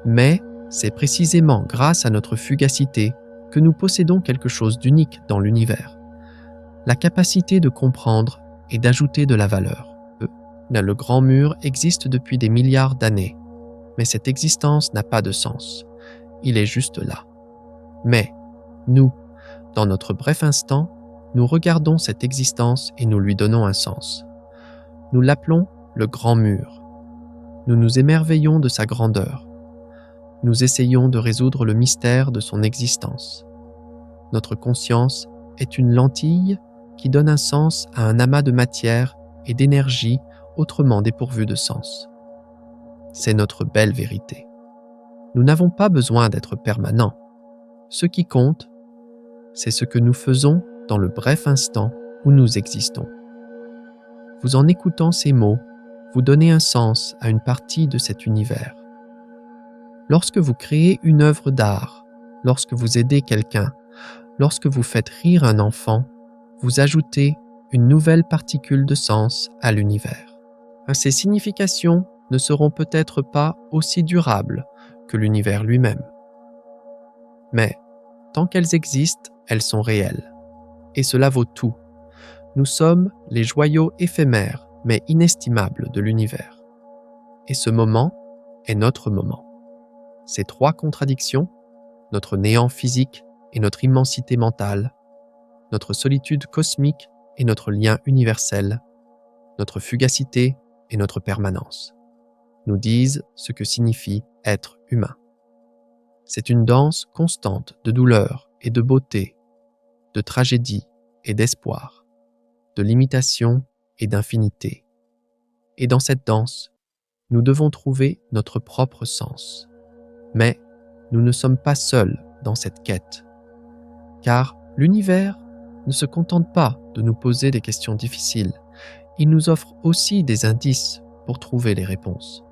Mais c'est précisément grâce à notre fugacité que nous possédons quelque chose d'unique dans l'univers. La capacité de comprendre et d'ajouter de la valeur. Le grand mur existe depuis des milliards d'années, mais cette existence n'a pas de sens. Il est juste là. Mais nous, dans notre bref instant, nous regardons cette existence et nous lui donnons un sens. Nous l'appelons le grand mur. Nous nous émerveillons de sa grandeur. Nous essayons de résoudre le mystère de son existence. Notre conscience est une lentille qui donne un sens à un amas de matière et d'énergie autrement dépourvu de sens. C'est notre belle vérité. Nous n'avons pas besoin d'être permanents. Ce qui compte, c'est ce que nous faisons dans le bref instant où nous existons. Vous en écoutant ces mots, vous donnez un sens à une partie de cet univers. Lorsque vous créez une œuvre d'art, lorsque vous aidez quelqu'un, lorsque vous faites rire un enfant, vous ajoutez une nouvelle particule de sens à l'univers. Ces significations ne seront peut-être pas aussi durables que l'univers lui-même. Mais, tant qu'elles existent, elles sont réelles. Et cela vaut tout. Nous sommes les joyaux éphémères mais inestimables de l'univers. Et ce moment est notre moment. Ces trois contradictions, notre néant physique et notre immensité mentale, notre solitude cosmique et notre lien universel, notre fugacité et notre permanence, nous disent ce que signifie être humain. C'est une danse constante de douleur et de beauté, de tragédie et d'espoir, de limitation et d'infinité. Et dans cette danse, nous devons trouver notre propre sens. Mais nous ne sommes pas seuls dans cette quête, car l'univers ne se contente pas de nous poser des questions difficiles, il nous offre aussi des indices pour trouver les réponses.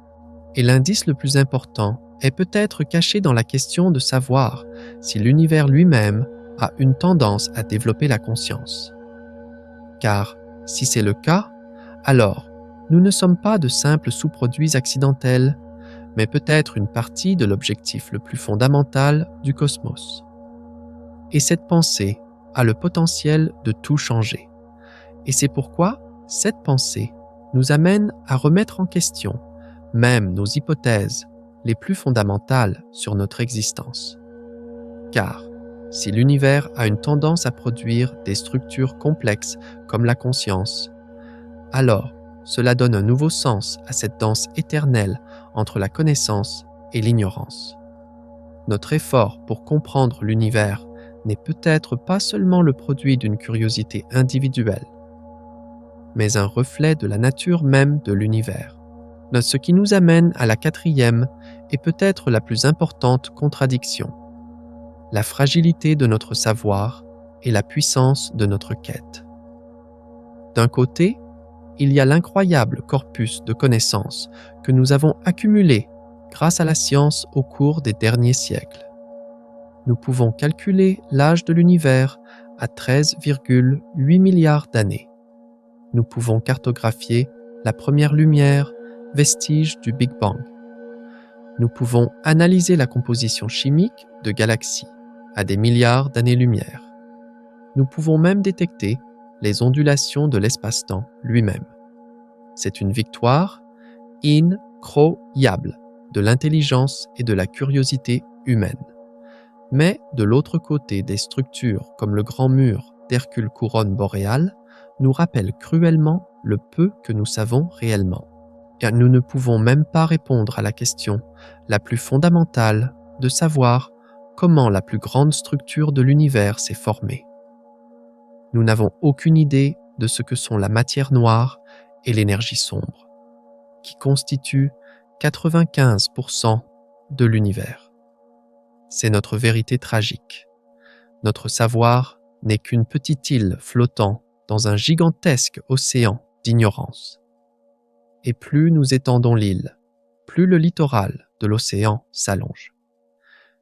Et l'indice le plus important est peut-être caché dans la question de savoir si l'univers lui-même a une tendance à développer la conscience. Car si c'est le cas, alors nous ne sommes pas de simples sous-produits accidentels, mais peut-être une partie de l'objectif le plus fondamental du cosmos. Et cette pensée a le potentiel de tout changer. Et c'est pourquoi cette pensée nous amène à remettre en question même nos hypothèses les plus fondamentales sur notre existence. Car si l'univers a une tendance à produire des structures complexes comme la conscience, alors cela donne un nouveau sens à cette danse éternelle entre la connaissance et l'ignorance. Notre effort pour comprendre l'univers n'est peut-être pas seulement le produit d'une curiosité individuelle, mais un reflet de la nature même de l'univers. Ce qui nous amène à la quatrième et peut-être la plus importante contradiction, la fragilité de notre savoir et la puissance de notre quête. D'un côté, il y a l'incroyable corpus de connaissances que nous avons accumulé grâce à la science au cours des derniers siècles. Nous pouvons calculer l'âge de l'univers à 13,8 milliards d'années. Nous pouvons cartographier la première lumière, vestige du Big Bang. Nous pouvons analyser la composition chimique de galaxies à des milliards d'années-lumière. Nous pouvons même détecter les ondulations de l'espace-temps lui-même. C'est une victoire incroyable de l'intelligence et de la curiosité humaine. Mais de l'autre côté, des structures comme le grand mur d'Hercule couronne boréale nous rappellent cruellement le peu que nous savons réellement. Car nous ne pouvons même pas répondre à la question la plus fondamentale de savoir comment la plus grande structure de l'univers s'est formée. Nous n'avons aucune idée de ce que sont la matière noire et l'énergie sombre, qui constituent 95% de l'univers. C'est notre vérité tragique. Notre savoir n'est qu'une petite île flottant dans un gigantesque océan d'ignorance. Et plus nous étendons l'île, plus le littoral de l'océan s'allonge.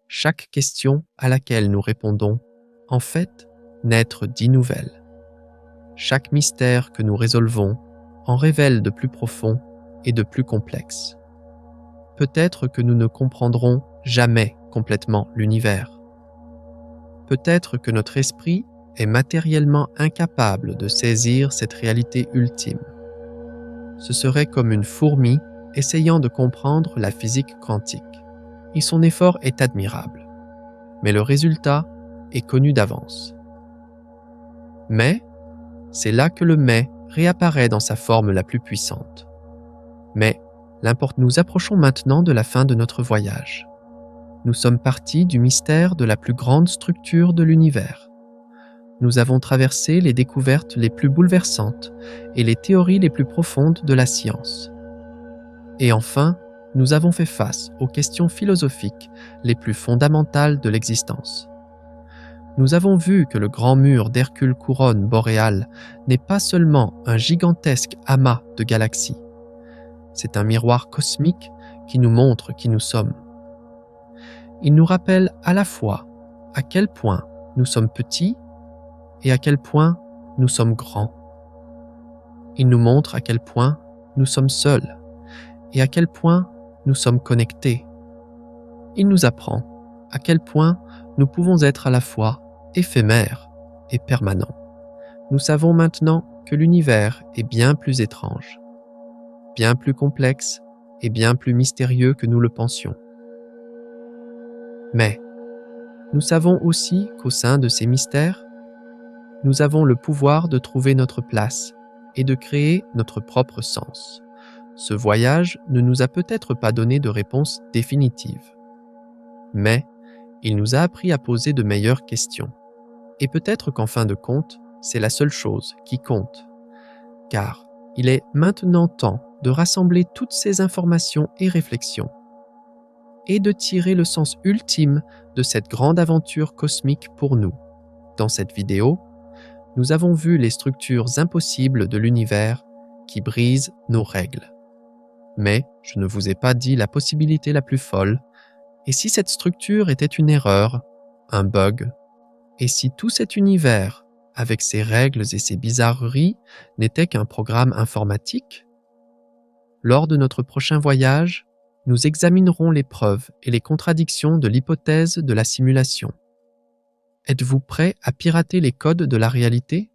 Chaque question à laquelle nous répondons, en fait, naître 10 nouvelles. Chaque mystère que nous résolvons en révèle de plus profond et de plus complexe. Peut-être que nous ne comprendrons jamais complètement l'univers. Peut-être que notre esprit est matériellement incapable de saisir cette réalité ultime. Ce serait comme une fourmi essayant de comprendre la physique quantique. Et son effort est admirable. Mais le résultat est connu d'avance. Mais, c'est là que le mais réapparaît dans sa forme la plus puissante. Mais, nous approchons maintenant de la fin de notre voyage. Nous sommes partis du mystère de la plus grande structure de l'univers. Nous avons traversé les découvertes les plus bouleversantes et les théories les plus profondes de la science. Et enfin, nous avons fait face aux questions philosophiques les plus fondamentales de l'existence. Nous avons vu que le grand mur d'Hercule couronne boréale n'est pas seulement un gigantesque amas de galaxies. C'est un miroir cosmique qui nous montre qui nous sommes. Il nous rappelle à la fois à quel point nous sommes petits et à quel point nous sommes grands. Il nous montre à quel point nous sommes seuls et à quel point nous sommes connectés. Il nous apprend à quel point nous pouvons être à la fois éphémères et permanents. Nous savons maintenant que l'univers est bien plus étrange, bien plus complexe et bien plus mystérieux que nous le pensions. Mais nous savons aussi qu'au sein de ces mystères, nous avons le pouvoir de trouver notre place et de créer notre propre sens. Ce voyage ne nous a peut-être pas donné de réponse définitive, mais il nous a appris à poser de meilleures questions. Et peut-être qu'en fin de compte, c'est la seule chose qui compte, car il est maintenant temps de rassembler toutes ces informations et réflexions et de tirer le sens ultime de cette grande aventure cosmique pour nous. Dans cette vidéo, nous avons vu les structures impossibles de l'univers qui brisent nos règles. Mais je ne vous ai pas dit la possibilité la plus folle. Et si cette structure était une erreur, un bug? Et si tout cet univers, avec ses règles et ses bizarreries, n'était qu'un programme informatique? Lors de notre prochain voyage, nous examinerons les preuves et les contradictions de l'hypothèse de la simulation. Êtes-vous prêt à pirater les codes de la réalité?